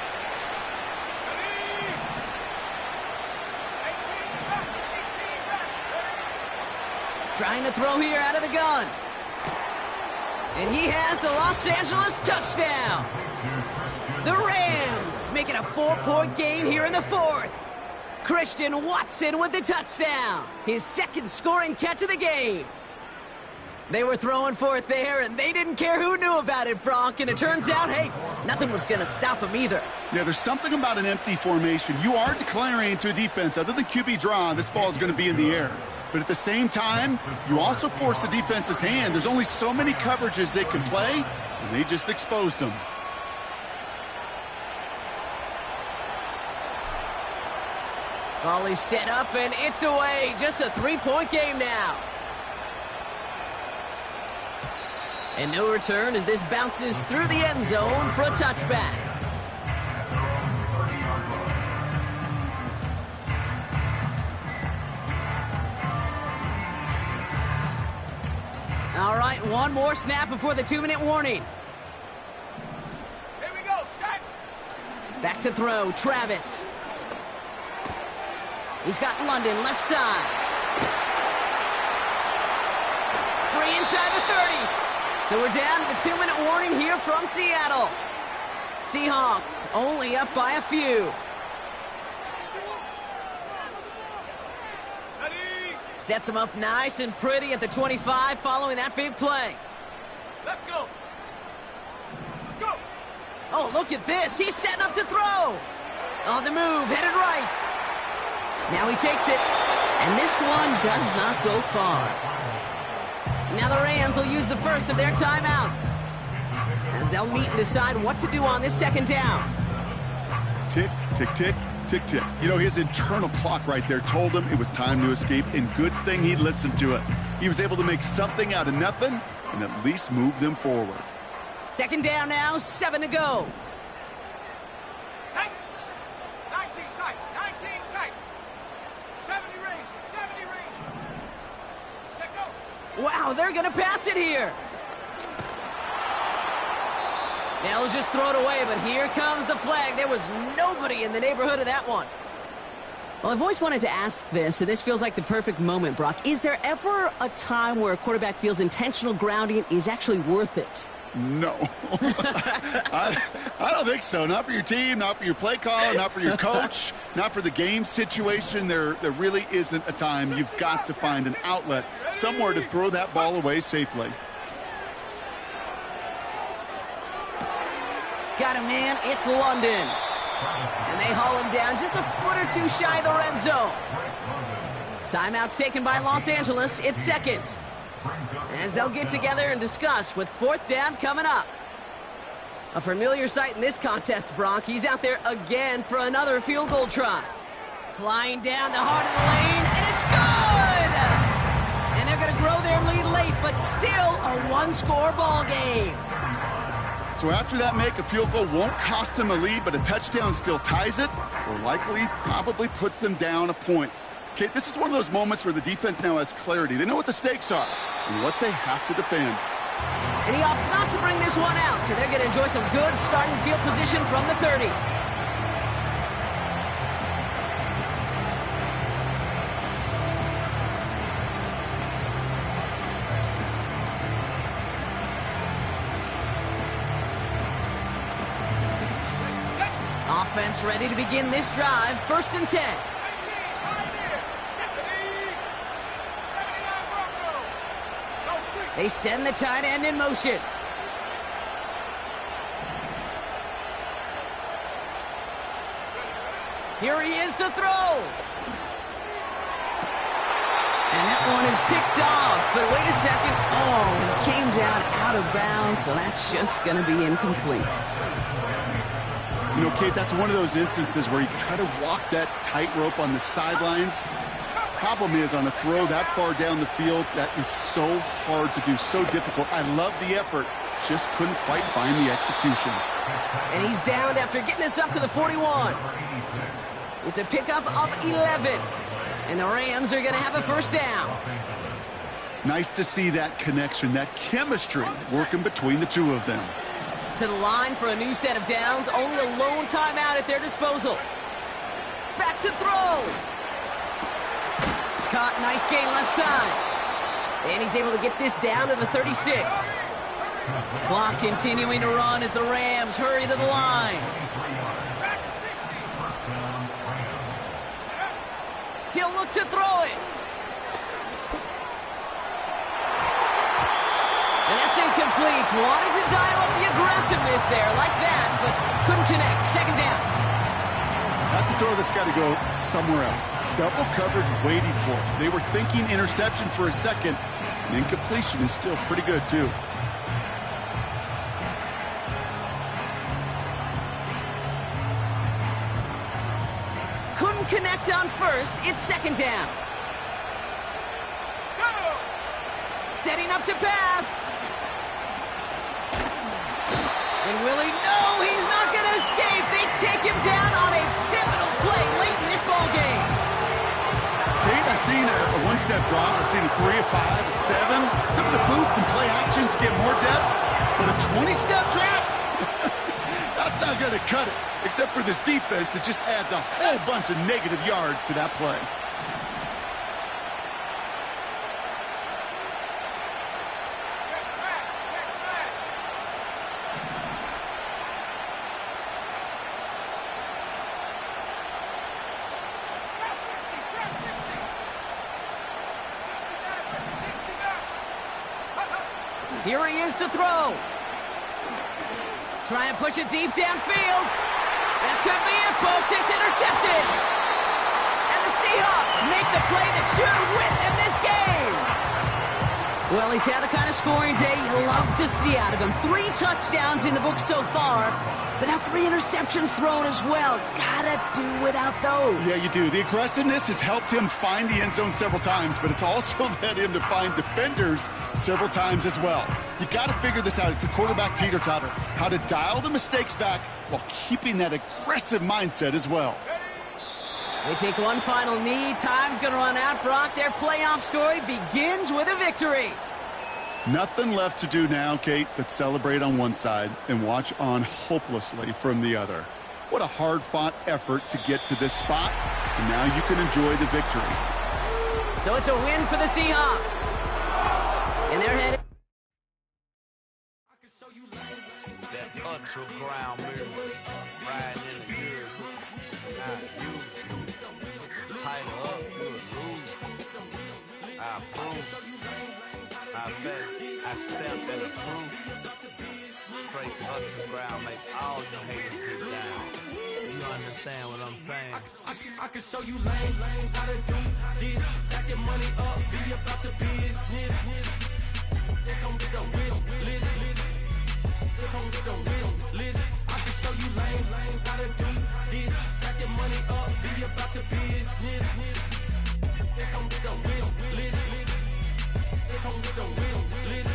A: Trying to throw here out of the gun. And he has the Los Angeles touchdown. The Rams make it a 4-point game here in the fourth. Christian Watson with the touchdown. His second scoring catch of the game. They were throwing for it there, and they didn't care who knew about it, Brock. And it turns out, hey, nothing was going to stop them either.
C: Yeah, there's something about an empty formation. You are declaring to a defense, other than QB draw, this ball is going to be in the air. But at the same time, you also force the defense's hand. There's only so many coverages they can play, and they just exposed them.
A: Volley set up, and it's away. Just a three-point game now. And no return as this bounces through the end zone for a touchback. All right, one more snap before the 2-minute warning.
B: Here we go, set.
A: Back to throw, Travis. He's got London left side. Free inside the 30. So we're down to the 2-minute warning here from Seattle. Seahawks only up by a few.
B: Ready.
A: Sets them up nice and pretty at the 25 following that big play.
B: Let's go. Go.
A: Oh, look at this. He's setting up to throw. On the move, headed right. Now he takes it. And this one does not go far. Now the Rams will use the first of their timeouts, as they'll meet and decide what to do on this second down.
C: Tick, tick, tick, tick, tick. You know, his internal clock right there told him it was time to escape, and good thing he listened to it. He was able to make something out of nothing and at least move them forward.
A: Second down now, 7 to go.
B: Tight. 19 tight. 19 tight. 70 range. 70 range. Check go.
A: Wow, they're going to pass it here. Now they'll just throw it away, but here comes the flag. There was nobody in the neighborhood of that one. Well, I've always wanted to ask this, and this feels like the perfect moment, Brock. Is there ever a time where a quarterback feels intentional grounding is actually worth it?
C: No. I don't think so. Not for your team, not for your play caller, not for your coach, not for the game situation. There really isn't a time. You've got to find an outlet, somewhere to throw that ball away safely.
A: Got him, man. It's London. And they haul him down just a foot or two shy of the red zone. Timeout taken by Los Angeles. It's second, as they'll get together and discuss with fourth down coming up. A familiar sight in this contest, Brock. He's out there again for another field goal try. Flying down the heart of the lane, and it's good! And they're going to grow their lead late, but still a one-score ball game.
C: So after that make, a field goal won't cost him a lead, but a touchdown still ties it, or likely probably puts them down a point. Okay, this is one of those moments where the defense now has clarity. They know what the stakes are and what they have to defend.
A: And he opts not to bring this one out, so they're going to enjoy some good starting field position from the 30. Offense ready to begin this drive. 1st and 10. They send the tight end in motion. Here he is to throw. And that one is picked off. But wait a second. Oh, he came down out of bounds, so that's just going to be incomplete.
C: You know, Kate, that's one of those instances where you try to walk that tightrope on the sidelines. Problem is, on a throw that far down the field, that is so hard to do, so difficult. I love the effort, just couldn't quite find the execution.
A: And he's downed after getting this up to the 41. It's a pickup of 11. And the Rams are going to have a first down.
C: Nice to see that connection, that chemistry working between the two of them.
A: To the line for a new set of downs. Only a lone timeout at their disposal. Back to throw. Caught, nice gain left side. And he's able to get this down to the 36. Clock continuing to run as the Rams hurry to the line. He'll look to throw it. defense wanted to dial up the aggressiveness there like that, but couldn't connect. Second down.
C: That's a throw that's got to go somewhere else. Double coverage waiting for it. They were thinking interception for a second, and incompletion is still pretty good, too.
A: Couldn't connect on first. It's second down. Setting up to pass. And will he? No, he's not going to escape. They take him down on a pivotal play late in this ball game.
C: Kate, I've seen a one-step drop. I've seen a 3, a 5, a 7. Some of the boots and play actions get more depth, but a 20-step drop? That's not going to cut it. Except for this defense, it just adds a whole bunch of negative yards to that play.
A: Here he is to throw. Trying to push it deep downfield. That could be it, folks. It's intercepted. And the Seahawks make the play that should win them this game. Well, he's had the kind of scoring day you love to see out of him. 3 touchdowns in the book so far, but now 3 interceptions thrown as well. Gotta do without those.
C: Yeah, you do. The aggressiveness has helped him find the end zone several times, but it's also led him to find defenders several times as well. You got to figure this out. It's a quarterback teeter-totter. How to dial the mistakes back while keeping that aggressive mindset as well.
A: They take one final knee. Time's going to run out, Brock. Their playoff story begins with a victory.
C: Nothing left to do now, Kate, but celebrate on one side and watch on hopelessly from the other. What a hard-fought effort to get to this spot, and now you can enjoy the victory.
A: So it's a win for the Seahawks. And they're headed...
E: That ultra ground move, riding in the good, not used to. Tighten up, you'll lose. I approve. I bet, I step and approve. Straight ultra ground makes all you haters get down. You understand what I'm saying?
F: I can show you lame, how to do this. Stacking money up, be about your business. They come with the wish list. They come with the wish list. I can show you lame, how to do this. Stacking money up, be about your business. They come with the wish list. They come with the wish list.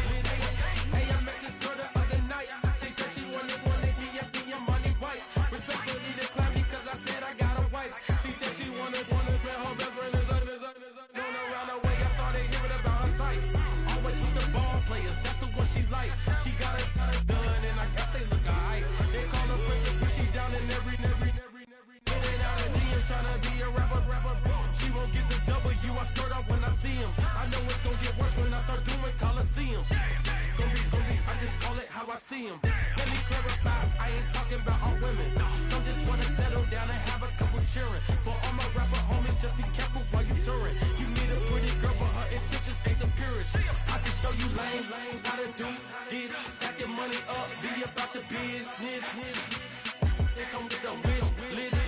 F: Hey, I met this girl the other night. She said she wanted me and be a money white. Respectfully declined because I said I got a wife. She said she wanted man, her best friend is known around the way. I started hearing about her type. Always with the ball players, that's the one she likes. She got it done, and I guess they look alright. They call her princess, but she down in every. In and out of DMs, tryna be a rapper. She won't get the W, I skirt off when I see him. I know it's gonna get worse when I start doing Coliseums. Gonna be, I just call it how I see him. Let me clarify, I ain't talking about all women. Some just wanna settle down and have a couple cheering. For all my rapper homies, just be careful while you touring. You need a pretty girl, but her intentions ain't the purest. I can show you lame, how to do this. Stacking money up, be about your business. They come with the wish list.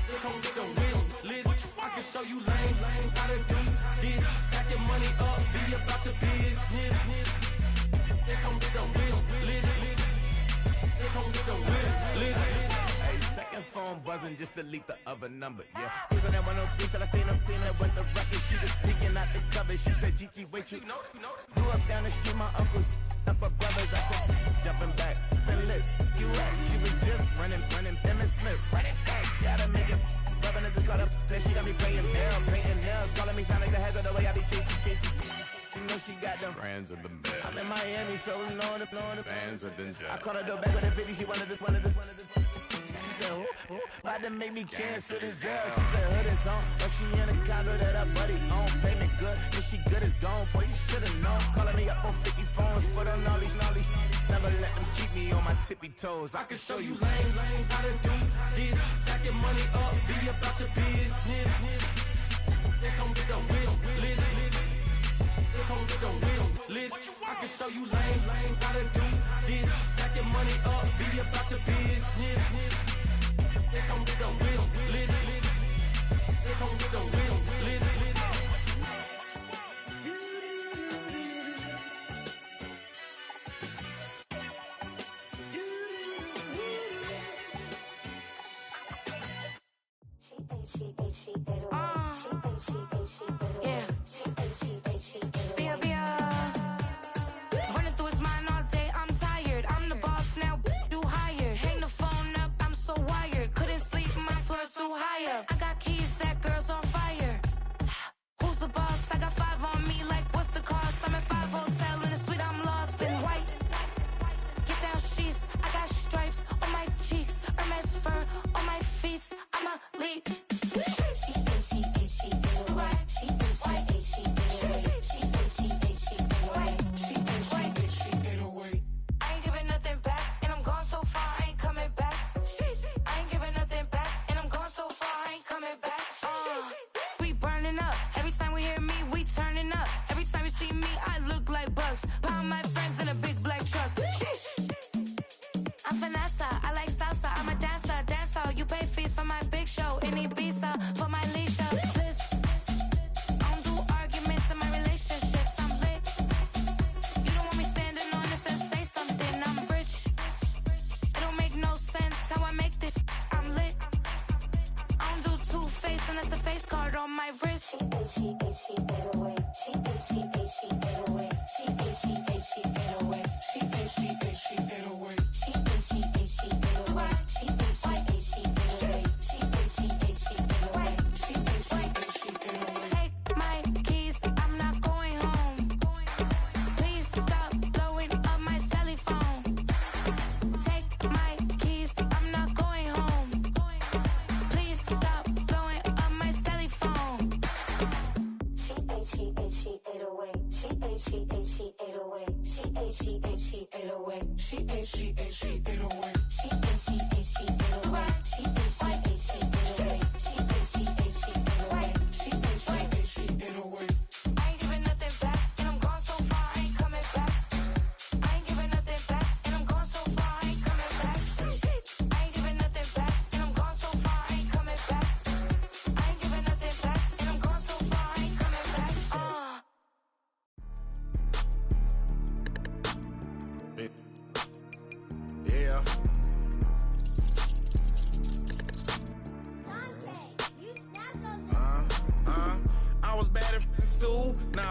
F: They come with the wish list. I can show you lame, how to do this. Stacking money up, be about your business. They come with the wish list. They come with the wish list.
E: Hey, second phone buzzing, just delete the other number, yeah. Cruising at 103 till I seen them Tina with the record. She was peeking out the cover. She said, Gigi, wait, you grew up down the street, my uncles up her brothers. I said, jumping back, been lit. You at? She was just running, Emmett Smith, running back. She had to make it. Rubbing it, just got up. Then she got me paying down, painting nails. Calling me Sonic the Hedgehog, the way I be chasing. You know she got them
G: Brands of the bed.
E: I'm in Miami, so blowing the
G: Bands of the
E: I caught her door back with a 50, she wanted the She said, who? About to make me cancel this L. She said, hood is on, but she in a condo that her buddy own. Payment good, if she good is gone. Boy, you should've known. Calling me up on 50 phones, foot on knowledge. Never let them keep me on my tippy toes. I can show you
F: lame, how to do this. Stacking money up, be about your business. They come with the wish list. They come with the wish list. I can show show you lame how to do this. Stack your money up, be about your business. They come with a wish list. They come with a wish list.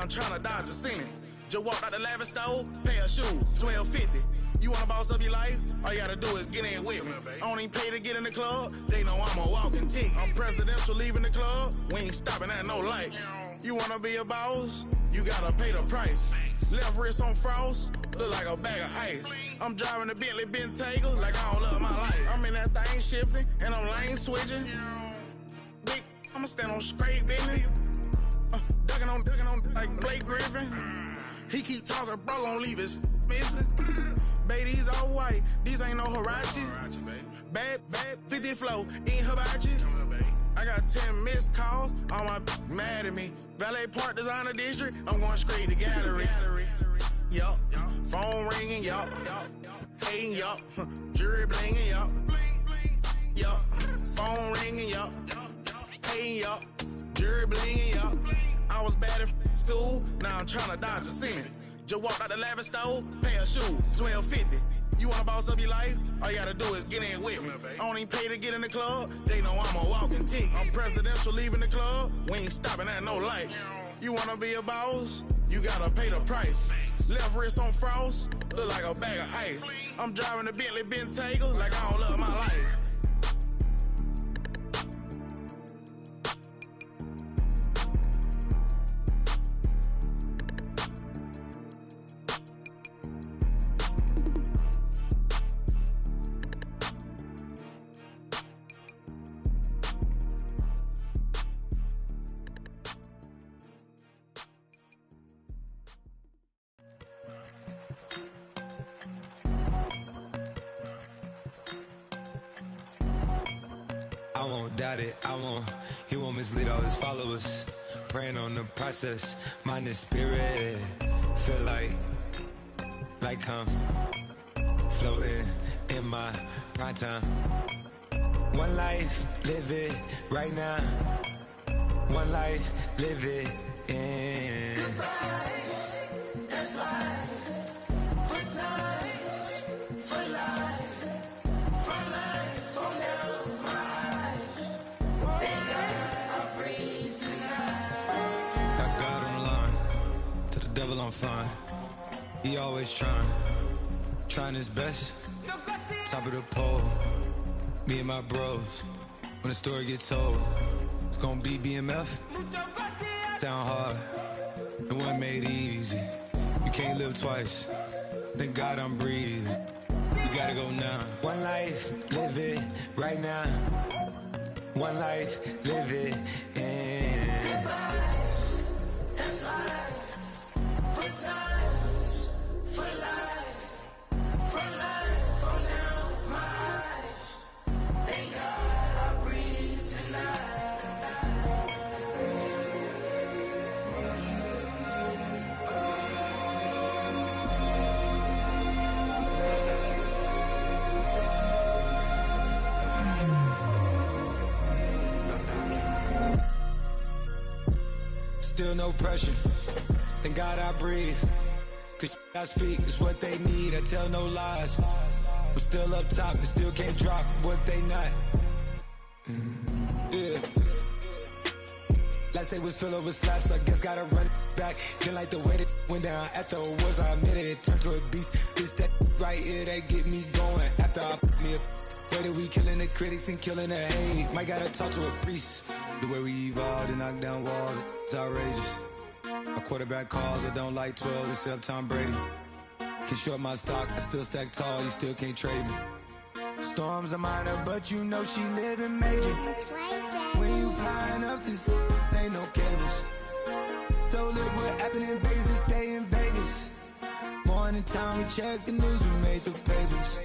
E: I'm trying to dodge a sinning. Just walked out the lavish store, pair of shoes, $12.50. You wanna boss up your life? All you gotta do is get in with me. I don't even pay to get in the club. They know I'm a walking tick. I'm presidential leaving the club. We ain't stopping at no lights. You wanna be a boss? You gotta pay the price. Left wrist on frost, look like a bag of ice. I'm driving a Bentley Bentayga like I don't love my life. I'm in that thing shifting and I'm lane switching. Big, I'ma stand on straight business. Ducking on like Blake Griffin. He keep talking, bro, gon' leave his missing. Baby, these all white, these ain't no Hirachi. Bad, 50 flow, ain't hibachi. I got 10 missed calls, all my mad at me. Valet Park Designer District, I'm going straight to gallery. Yup, phone ringing, yup. Hating, yup. Jury blinging, yup. Yup, phone ringing, yup. Hating, yup. Jury blinging, yup. I was bad in school, now I'm trying to dodge a sinning. Just walked out the lavish store, pair of shoes, $12.50. You wanna boss up your life? All you gotta do is get in with me. I don't even pay to get in the club. They know I'm a walking tick. I'm presidential leaving the club. We ain't stopping at no lights. You wanna be a boss? You gotta pay the price. Left wrist on frost, look like a bag of ice. I'm driving a Bentley Bentayga like I don't love my life.
G: I won't doubt it, he won't mislead all his followers. Praying on the process, mind and spirit. Feel like like I'm floating in my prime time. One life, live it right now. One life, live it in.
F: Goodbyes, that's life. For times, for life. For life, from down my eyes. Thank God I'm free tonight.
G: Got God on the line. To the devil I'm fine. He always trying his best. Top of the pole, me and my bros. When the story gets told, it's gonna be BMF. Down hard, it wasn't made easy. You can't live twice. Thank God I'm breathing. We gotta go now. One life, live it right now. One life, live it in.
F: Goodbyes, that's life. For times, for life. For life, from down my eyes. Thank God I breathe tonight.
G: Still no pressure. Thank God I breathe. Cause I speak is what they need. I tell no lies. I'm still up top and still can't drop what they not. Yeah. Last day was filled over slaps, I guess gotta run it back. Didn't like the way that went down after it was, I admit it. Turned to a beast. This that right here that get me going. After I put me a way that we killing the critics and killing the hate. Might gotta talk to a priest. The way we evolved and knock down walls, it's outrageous. A quarterback calls, I don't like 12 except Tom Brady. Can short my stock, I still stack tall, you still can't trade me. Storms are minor, but you know she living major. When you flying up this, ain't no cables. So look what happened in Vegas and stay in Vegas. Morning time, we check the news, we made the pages.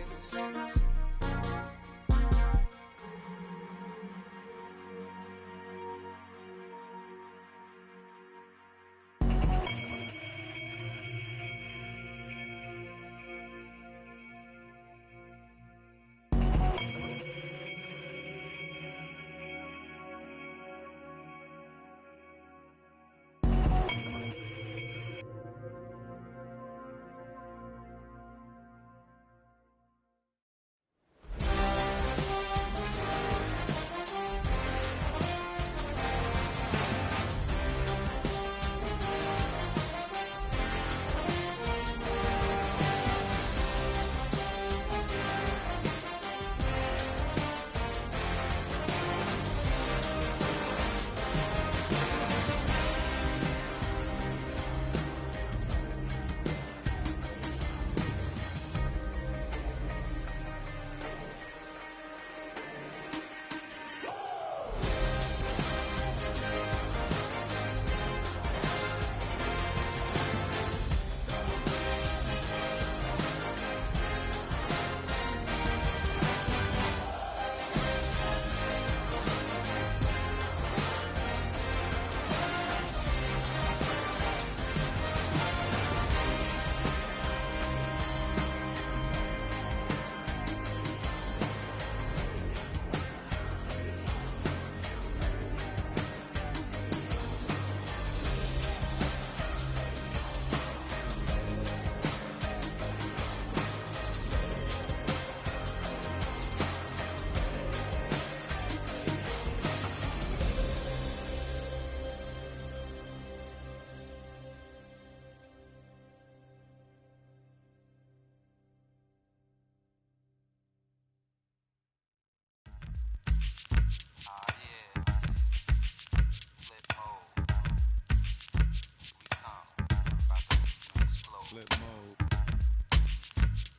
H: Flip mode.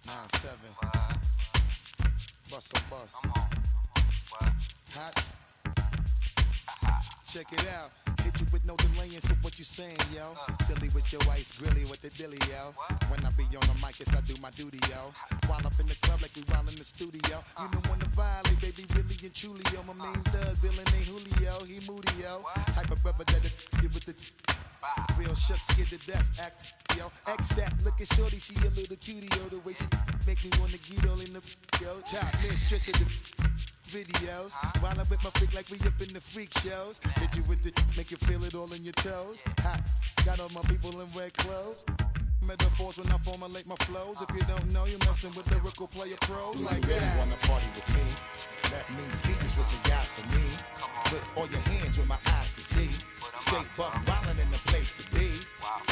H: 9-7. Bust a bus. Hot. Check it out. Hit you with no delay into what you saying, yo. Silly with your ice grilly with the dilly, yo. When I be on the mic, yes, I do my duty, yo. While up in the club like we while in the studio. You know when to violate, baby, really and truly, yo. My main thug, villain ain't Julio, he moody, yo. Type of brother that you with the real shook, scared to death, act, yo. X that, look at shorty, she a little cutie, yo. The way she make me wanna get all in the, yo. Top mistress of the videos. While I'm with my freak like we up in the freak shows. Hit you with the, make you feel it all in your toes. Hot, got all my people in red clothes. Metaphors when I formulate my flows. If you don't know, you're messing with lyrical player pros.
G: Do
H: like
G: you really
H: that.
G: wanna party with me? Let me see just what you got for me. Put all your hands with my eyes to see. Straight buck wildin' in the place to be.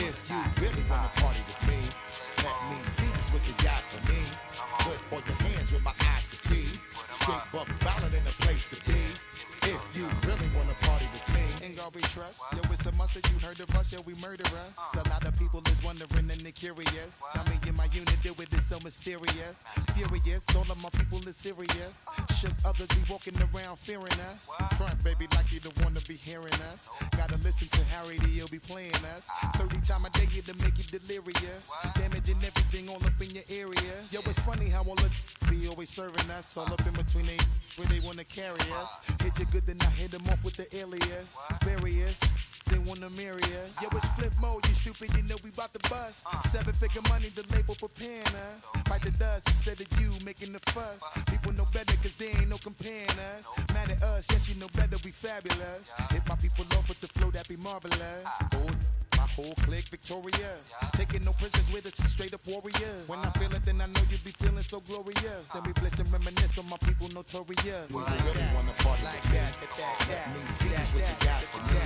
G: If you really wanna party with me, let me see just what you got for me. Put all your hands with my eyes to see. Straight buck wildin' in the place to be. If you really wanna party with me,
H: In God we trust. Yo, it's a must that you heard of us. Yo, we murder us. A lot of people is wondering and they're curious. I mean, in my unit do it is so mysterious. Furious, all of my people is serious. Shook others be walking around fearing us. Front, baby, like you don't wanna be hearing us. Gotta listen to Harry, he'll be playing us. 30 times a day to make you delirious. Damaging everything all up in your area. Yo, it's funny how all the be always serving us. All up in between they where they wanna carry us. Hit you good, then I hit them off with the alias. Various, they wanna marry us. Yo, it's flip mode, you stupid, you know we bout to bust. 7-figure money, the label preparing us. Bite the dust instead of you making the fuss. People know better cause they ain't no comparing us. Mad at us, yes you know better, we fabulous. Hit my people off with the flow, that be marvelous. Oh, my whole clique victorious. Taking no prisoners with us, straight up warriors. When I feel it, then I know you be feeling so glorious. Then we blitz and reminisce on my people notorious.
G: do you really wanna party with me? Let me see just what you got for me.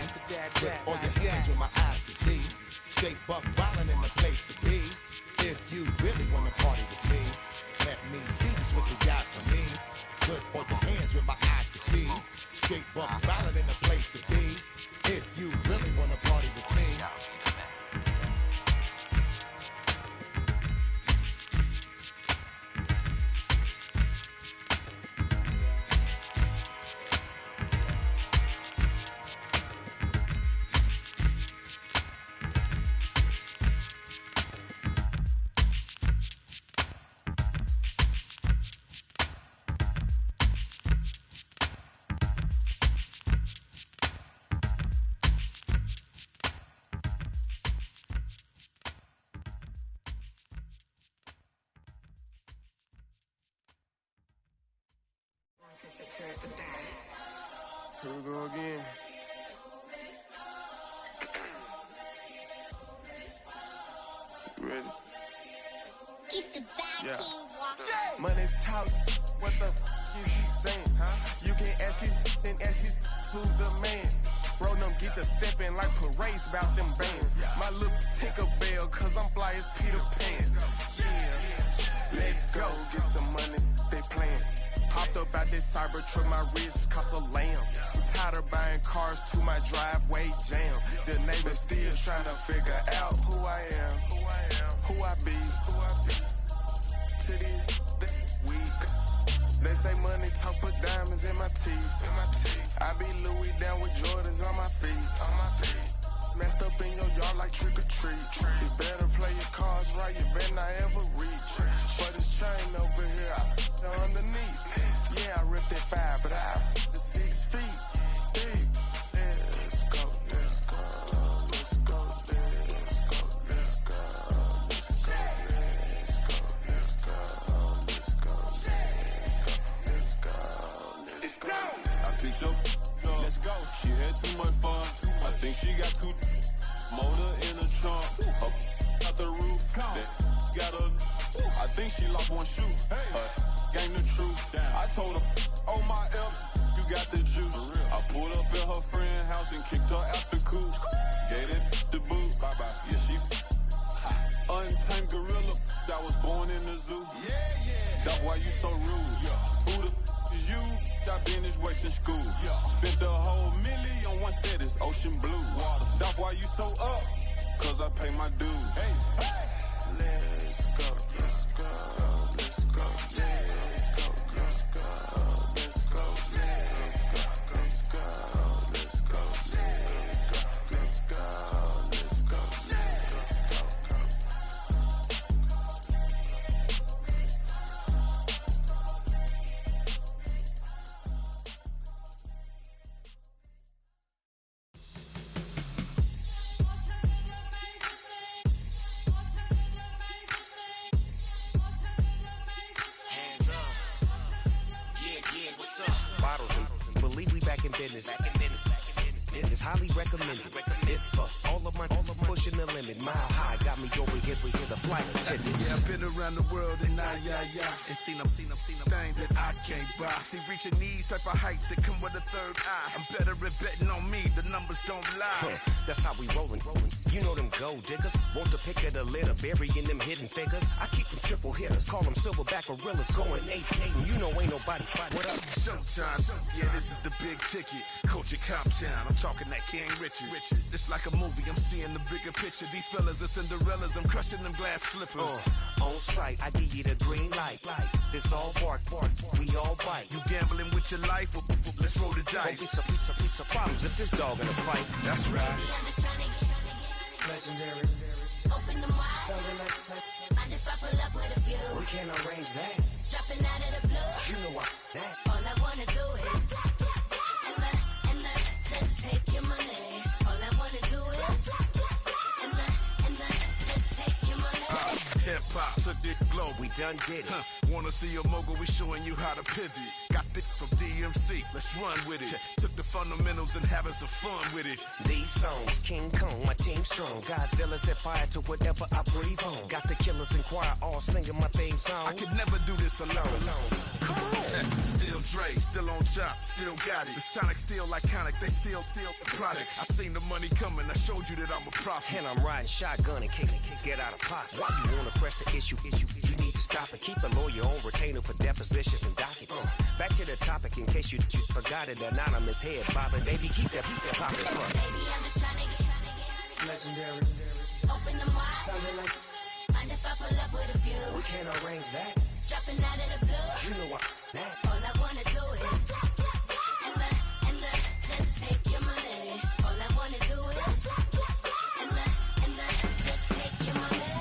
G: Put all your hands with my eyes to see. Straight buck wildin' in the place to be. If you really wanna party with me, let me see just what you got for me. Put all your hands with my eyes to see. Straight buck wildin' in the place to be. If you really wanna party with me.
F: Here we go again. You ready?
I: Keep the back
F: Yeah.
I: walking.
F: Money talks, what the is he saying? Huh? You can ask his, then ask his, who's the man? Bro, them get the steppin' like parades about them bands. My little Tinkerbell, cause I'm fly as Peter Pan. Yeah, let's go, get some money, they playin'. Hopped up out this Cybertruck, my wrist cost a lamb. I'm tired of buying cars to my driveway jam. The neighbors still trying to figure out who I am, who I be. To these weak. They say money talk, put diamonds in my teeth. I be Louis down with Jordans on my feet. Messed up in your yard like trick or treat. You better play your cards right, you better not ever reach. For this chain over here, I underneath. Yeah, I ripped that 5, but I 6 feet deep. Let's go, let's go, let's go, let's go, let's go, let's go, let's go, let's go, let's go, let's go.
J: I picked up, let's go. She had too much fun. I think she got too motor in the trunk. Up out the roof. That got her. I think she lost one shoe. Gang the truth. I told her, oh my F's, you got the juice. I pulled up at her friend's house and kicked her out the coupe. Gave that the boot. Bye bye. Yeah, she untamed gorilla that was born in the zoo. That's why you so rude. Who the is you? I been this way since school. Spent the whole million on one set, it's ocean blue. That's why you so up, cause I pay my dues.
F: Let's go, let's go, let's go, let's go, let's go, let's go, let's go, let's go, let's go, let's go, let's go, let's go, let's go.
K: business. This is highly recommended. This for all of my pushing the limit. Mile high got me over here the flight attendant.
L: Yeah, I've been around the world and and seen them thing that I can't buy. See, reaching these type of heights that come with a third eye. I'm better at betting on me. The numbers don't lie.
K: That's how we rollin'. You know them gold diggers. Want the pick of the litter, burying them hidden figures. I keep them triple hitters. Call them silverback gorillas. Going 8-8. You know ain't nobody. What up?
L: Showtime. Yeah, this is the big ticket. Culture Cop Town. I'm talking that King Richard. It's like a movie. I'm seeing the bigger picture. These fellas are Cinderellas. I'm crushing them glass slippers.
K: On sight, I give you the green light. This all bark. We all bite.
L: You gambling with your life? Let's roll the dice.
K: Don't be some problems if this dog in a fight.
L: That's right.
I: Baby, I'm just trying to get
K: Legendary.
I: Open them wide.
K: Something like
I: Mind if I pull up with a few?
K: we can't arrange that.
I: Dropping out of the blue.
K: You know what? That.
I: All I wanna do is and just take your money. All I wanna do is and just take your money.
L: Hip hop took this globe.
K: We done did it.
L: Wanna see a mogul? We showing you how to pivot. Got this from DMC. Let's run with it. Took the fundamentals and having some fun with it.
K: These songs, King Kong, my team strong. Godzilla set fire to whatever I breathe on. Got the killers in choir all singing my theme song.
L: I could never do this alone. Still Dre, still on top, still got it. The Sonic still iconic, they still the product. I seen the money coming, I showed you that I'm a prophet.
K: And I'm riding shotgun in case get out of pocket. Why you wanna press the issue? You need to stop it. Keep a lawyer on retainer for depositions and dockets. Back to the topic in case you forgot it. Anonymous head bobbing, baby, keep that popping front.
I: Baby, I'm just trying to get
K: Legendary.
I: open them wide.
K: Something like
I: Mind if I pull up with a few?
K: we can't arrange that.
I: Dropping out of the blue.
K: You know what? That.
I: All I wanna do is and just take your money. All I wanna do is and just take your money.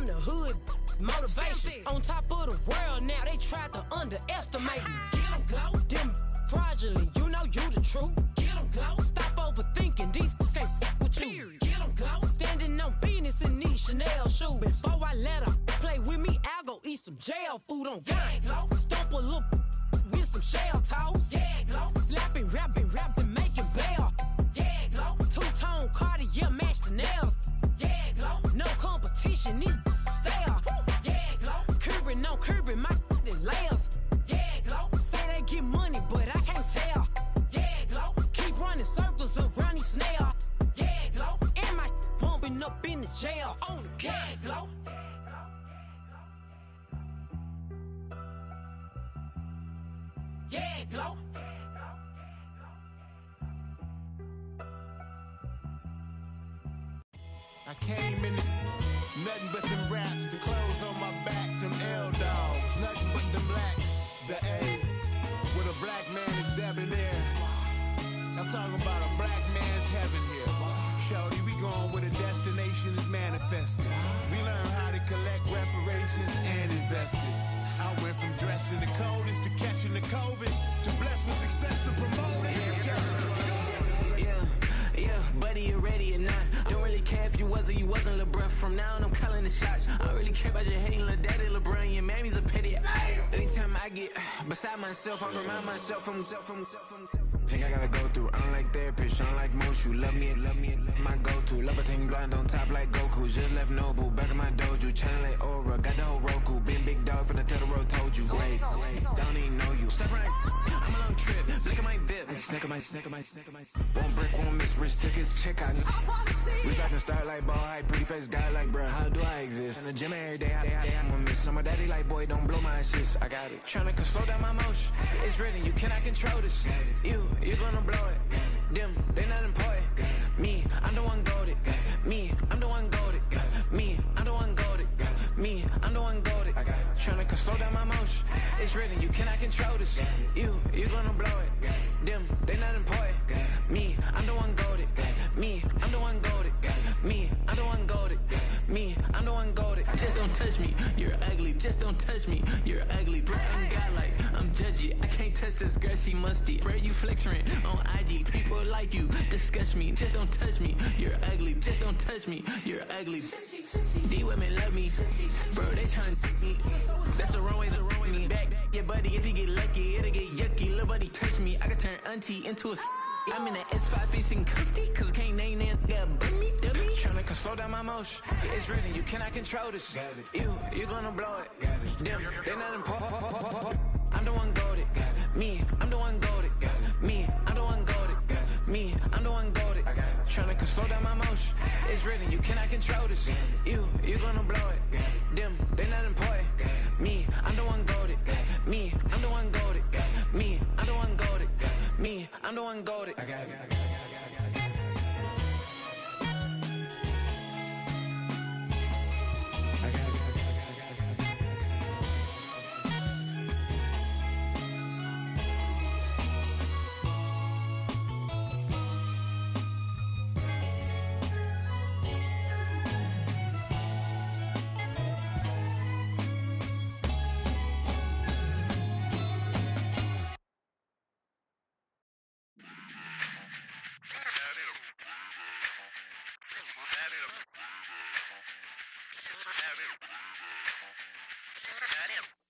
M: I'm the hood motivation. On top of the world now, they tried to underestimate me. Get 'em glow, them fraudulent, you know you the truth. Get 'em glow, stop overthinking, these can't with you. Get 'em glow, standing on business in these Chanel shoes. Before I let her play with me, I'll go eat some jail food on gang. Stomp a little with some shell toes. Yeah, glow, slapping, rapping, making bail. Yeah, glow, two-tone Cartier match the nails. Yeah, glow, no competition, these stale. Yeah, glow, curbing, no curbing, my layers. Yeah, glow, say they get money, but I can't tell. Yeah, glow, keep running circles around these snails. Yeah, glow, and my bumping up in the jail on the gang, glow. Yeah, glow.
F: I came in nothing but them raps, the clothes on my back, them L-dogs, nothing but them blacks. The A, with a black man is debonair. I'm talking about a black man's heaven here. Shorty, we going where the destination is manifested. We learn how to collect reparations and invest it. I went from dressing the coldest to catching the COVID, to blessed with success to promote it, to just
M: Yeah, buddy, you ready or not? Don't really care if you was or you wasn't, lil' bruh. From now on, I'm calling the shots. I don't really care about your hating, lil' daddy, LeBron. Your mammy's a pity. Anytime I get beside myself, I remind myself from. Think I gotta go through. I don't like therapist, I don't like most. You love me, my go-to. Love a thing blind on top like Goku. Just left Nobu, back in my dojo. Channel like Aura, got the whole Roku. Been big dog from the Tether Road, told you. Wait, don't even know you. Step right, I'm a long trip. Blink of my VIP. Snicker my. One brick, one miss. Rich took his chick out. We talking start like ball high. Pretty face guy like, bruh, how do I exist? In the gym every day, I'm a miss. So my daddy like, boy, don't blow my assist. I got it. Tryna slow down my motion. It's written, you cannot control this. You gonna blow it. Them, they not important. Me, I'm the one goated. Me, I'm the one goated. Me, I'm the one goated. Me, I'm the one goated. Tryna slow down my motion. It's written, you cannot control this. You gonna blow it. Them, they not important. Me, I'm the one goated. Me, I'm the one goated. Me, I'm the one goated. Me, I'm the one goated. Just don't touch me, you're ugly. Just don't touch me, you're ugly. Bro, I'm godlike, I'm judgy. I can't touch this girl, she musty. Bro, you flexing on IG. People like you disgust me. Just don't touch me, you're ugly. Just don't touch me, you're ugly. These women love me, bro, they tryna me. That's the wrong way, me. Back your buddy, if you get lucky, it'll get yucky. Little buddy touch me, I can turn auntie into a I'm in the S5 facing cuffy, cause I can't name that guy but me, dummy. Tryna slow down my motion. It's written, you cannot control this. You gonna blow it. Them, they not important. I'm the one goated. Me, I'm the one goated. Me, I'm the one goated. Me, I'm the one goated. Tryna slow down my motion. It's written, you cannot control this. You gonna blow it. Them, they not important. Me, I'm the one goated. Me, I'm the one goated. Me, I'm the one goated. Me, I'm the one goated. I got it.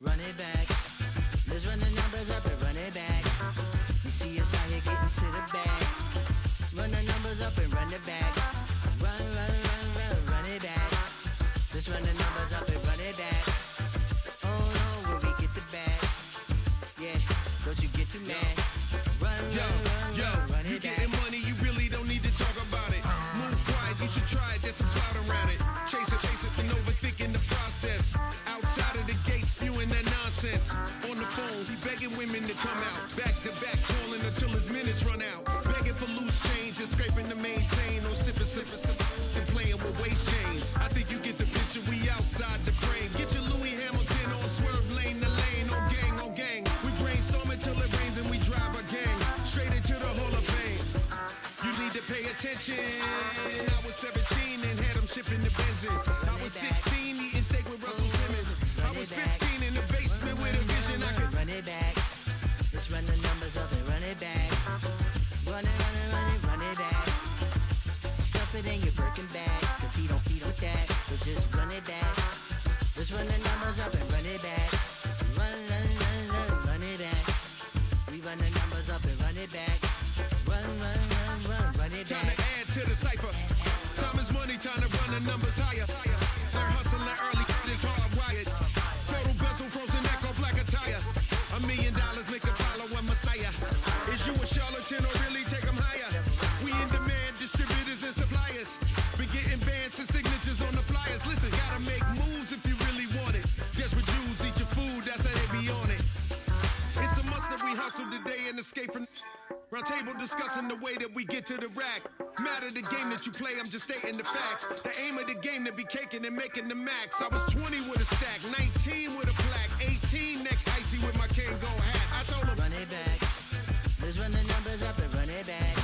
N: Run it back. Let's run the numbers up and run it back. You see us out here getting to the bag. Run the numbers up and run it back. Run it back. Let's run the numbers up and run it back. Oh no, where we get the bag. Yeah, don't you get too mad. Run it back.
L: You getting money, you really don't need to talk about it. Move quiet, you should try it, there's some clout around it. Chase it, and overthinking the process. Outside of the gate, spewing that nonsense. On the phone, he begging women to come out. Back to back, calling until his minutes run out. Begging for loose change and scraping to maintain. Or sipping, and playing with waist chains. I think you get the picture, we outside the frame. Get your Louis Hamilton on swerve lane to lane. On gang. We brainstorm until it rains and we drive our gang straight into the Hall of Fame. You need to pay attention. I was 17 and had them shipping the benzine. I was 16 eating steak with Russell Simmons. I was 15 in the basement with a vision. I could
N: run it back. Let's run the numbers up and run it back. Run it back. Stuff it in your Birkin bag, cause he don't feed with that. So just run it back. Let's run the numbers up and run it back. Run it back. We run the numbers up and run it back. Run it back.
L: Time to add to the cipher. Time is money, time to run the numbers higher. Learn hustling early, it's hardwired. Total bezel, frozen neck or black attire. $1 million make a follow a messiah. Is you a charlatan or really take them higher? We in demand, distributors and suppliers. Be getting bands and signatures on the flyers. Listen, gotta make moves if you really want it. Desperate Jews eat your food, that's how they be on it. It's a must that we hustle today and escape from round table discussing the way that we get to the rack. Matter the game that you play, I'm just stating the facts. The aim of the game to be caking and making the max. I was 20 with a stack, 19 with a plaque, 18 neck icy with my Kango hat. I told him
N: run it back. Let's run the numbers up and run it back.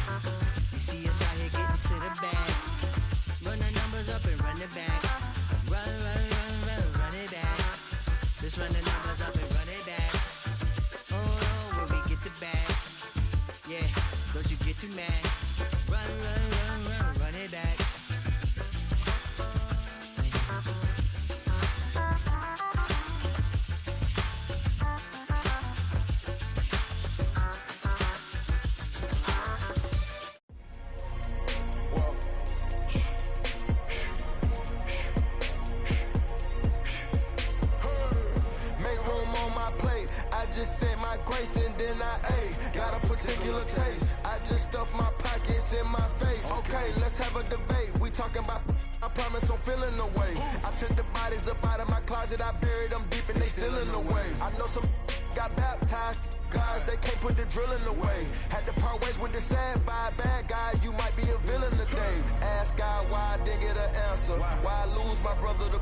N: get too mad. Run, run, run, run, run it back.
O: Just said my grace and then I ate. Got a particular taste. I just stuffed my pockets in my face. Okay, let's have a debate. We talking about, I promise I'm feeling the way. I took the bodies up out of my closet. I buried them deep and they still in the way. I know some got baptized. Guys, they can't put the drilling away. Had to part ways with the sad vibe. Bad guy, you might be a villain today. Ask God why I didn't get an answer. Why I lose my brother to...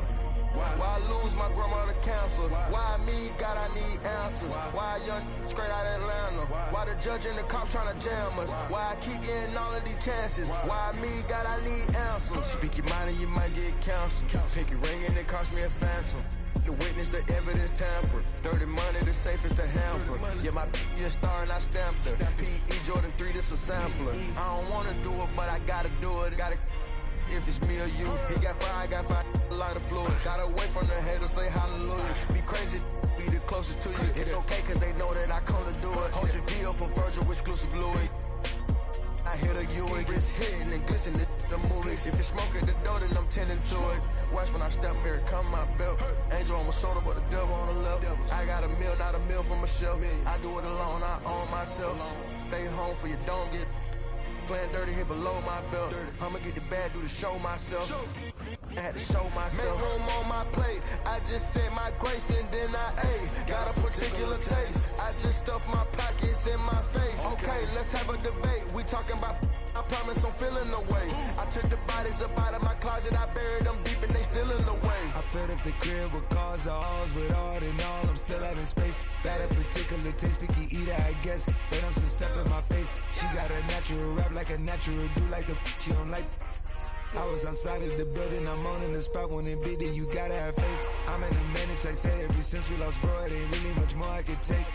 O: Why I lose my grandma to cancer? Why me? God, I need answers. Why a young straight out Atlanta? Why the judge and the cops trying to jam us? Why I keep getting all of these chances? Why me? God, I need answers. Speak your mind and you might get canceled. Pinky ring and it cost me a phantom. The witness, the evidence tampered. Dirty money, the safest to hamper. Yeah, my a star and I stamped her. P.E. Jordan 3, this a sampler. I don't wanna do it, but I gotta do it. Gotta if it's me or you. He got fire, I got fire, a lot of fluid. Gotta wait from the haters, say hallelujah. Be crazy, be the closest to you. It's okay, cause they know that I come to do it. Hold your V up for Virgil, exclusive Louis. I hit a U, it's hitting and glistening the movies. If it's smoking the dough, then I'm tending to it. Watch when I step here, come my belt. Angel on my shoulder, but the devil on the left. I got a meal, not a meal for myself. I do it alone, I own myself. Stay home for you, don't get playing dirty here below my belt. I'ma get the bad, do the show myself. I had to show myself. Make room on my plate. I just said my grace and then I ate. Got a particular taste. I just stuffed my pockets in my face. Okay, let's have a debate. We talking about, I promise I'm feeling the way. I took the bodies up out of my closet. I buried them deep and they still in the way.
G: I filled up the crib with cars, alls with all in all. I'm still having space. Got a particular taste, picky eater, I guess. But I'm some stuff in my face. She got a natural rap like a natural do like the she don't like. I was outside of the building, I'm on in the spot when it big, then you gotta have faith. I'm in a minute, I said ever since we lost bro, it ain't really much more I could take.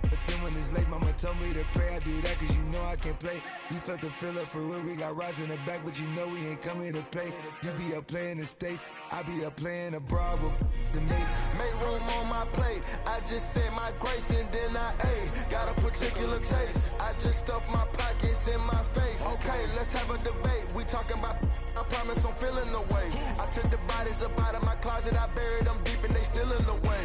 G: But 10 when it's late, mama told me to pray. I do that cause you know I can play. You felt the fill up for real, we got rides in the back, but you know we ain't coming to play. You be up playing the States, I be up playing abroad with the mates.
O: Make room on my plate. I just said my grace and then I ate. Got a particular taste. I just stuffed my pockets in my face. Okay, let's have a debate. We talking about, I promise I'm feeling the way. I took the bodies up out of my closet. I buried them deep and they still in the way.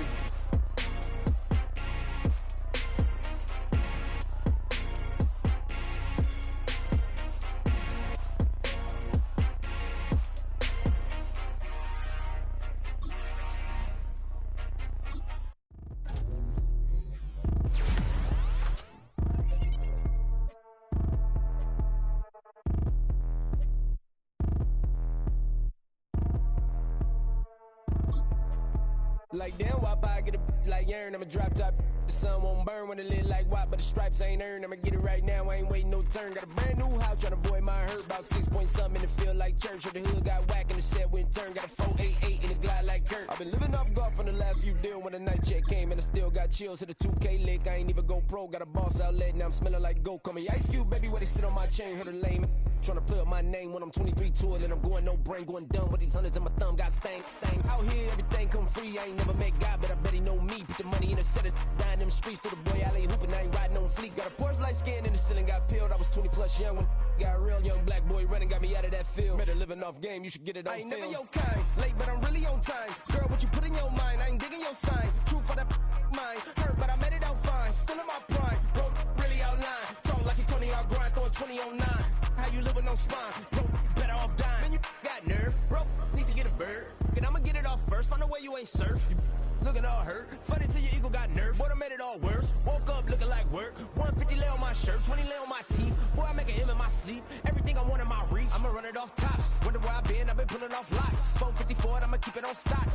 M: Like damn, why I get a like urn? I'ma drop top. The sun won't burn when it lit like what, but the stripes ain't earned. I'ma get it right now, I ain't waiting no turn. Got a brand new house, tryna avoid my hurt. About 6 point something in the field like church. Or the hood got whack and the set went turn. Got a 488 in the glide like Kurt. I've been living off golf on the last few deals. When the night check came and I still got chills. Hit a 2K lick, I ain't even go pro. Got a boss outlet, now I'm smelling like gold. Call me Ice Cube, baby, where they sit on my chain. Heard a lame tryna play up my name when I'm 23 to it. And I'm going no brain, going dumb with these hundreds in my thumb. Got stank. Out here, everything come free. I ain't never met God, but I bet he know me. Put the money in a set of down them streets. Through the boy alley hooping, I ain't riding on fleek. Got a Porsche light scan in the ceiling, got peeled. I was 20 plus young when got real. Young black boy running, got me out of that field. Better living off game, you should get it on film. I ain't never your kind, late but I'm really on time. Girl, what you put in your mind, I ain't digging your sign. True for that mine, hurt but I made it out fine. Still in my prime, bro, really outline. Talk like you Tony out grind, throwing 20 on 9. How you live with no spine, bro, better off dying. Man, you got nerve, bro, need to get a bird. And I'ma get it off first, find a way you ain't surf. You looking all hurt, funny till your ego got nerve. Boy, I made it all worse, woke up looking like work. 150 lay on my shirt, 20 lay on my teeth. Boy, I make an M in my sleep, everything I want in my reach. I'ma run it off tops, wonder where I've been pulling off lots. 454, I'ma keep it on stock.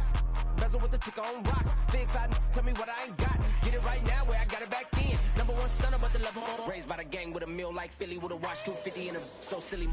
M: Bezel with the ticker on rocks. Big side, tell me what I ain't got. Get it right now where I got it back then. Number one stunner, but the level on. Raised by the gang with a meal like Philly with a watch 250 and a so silly.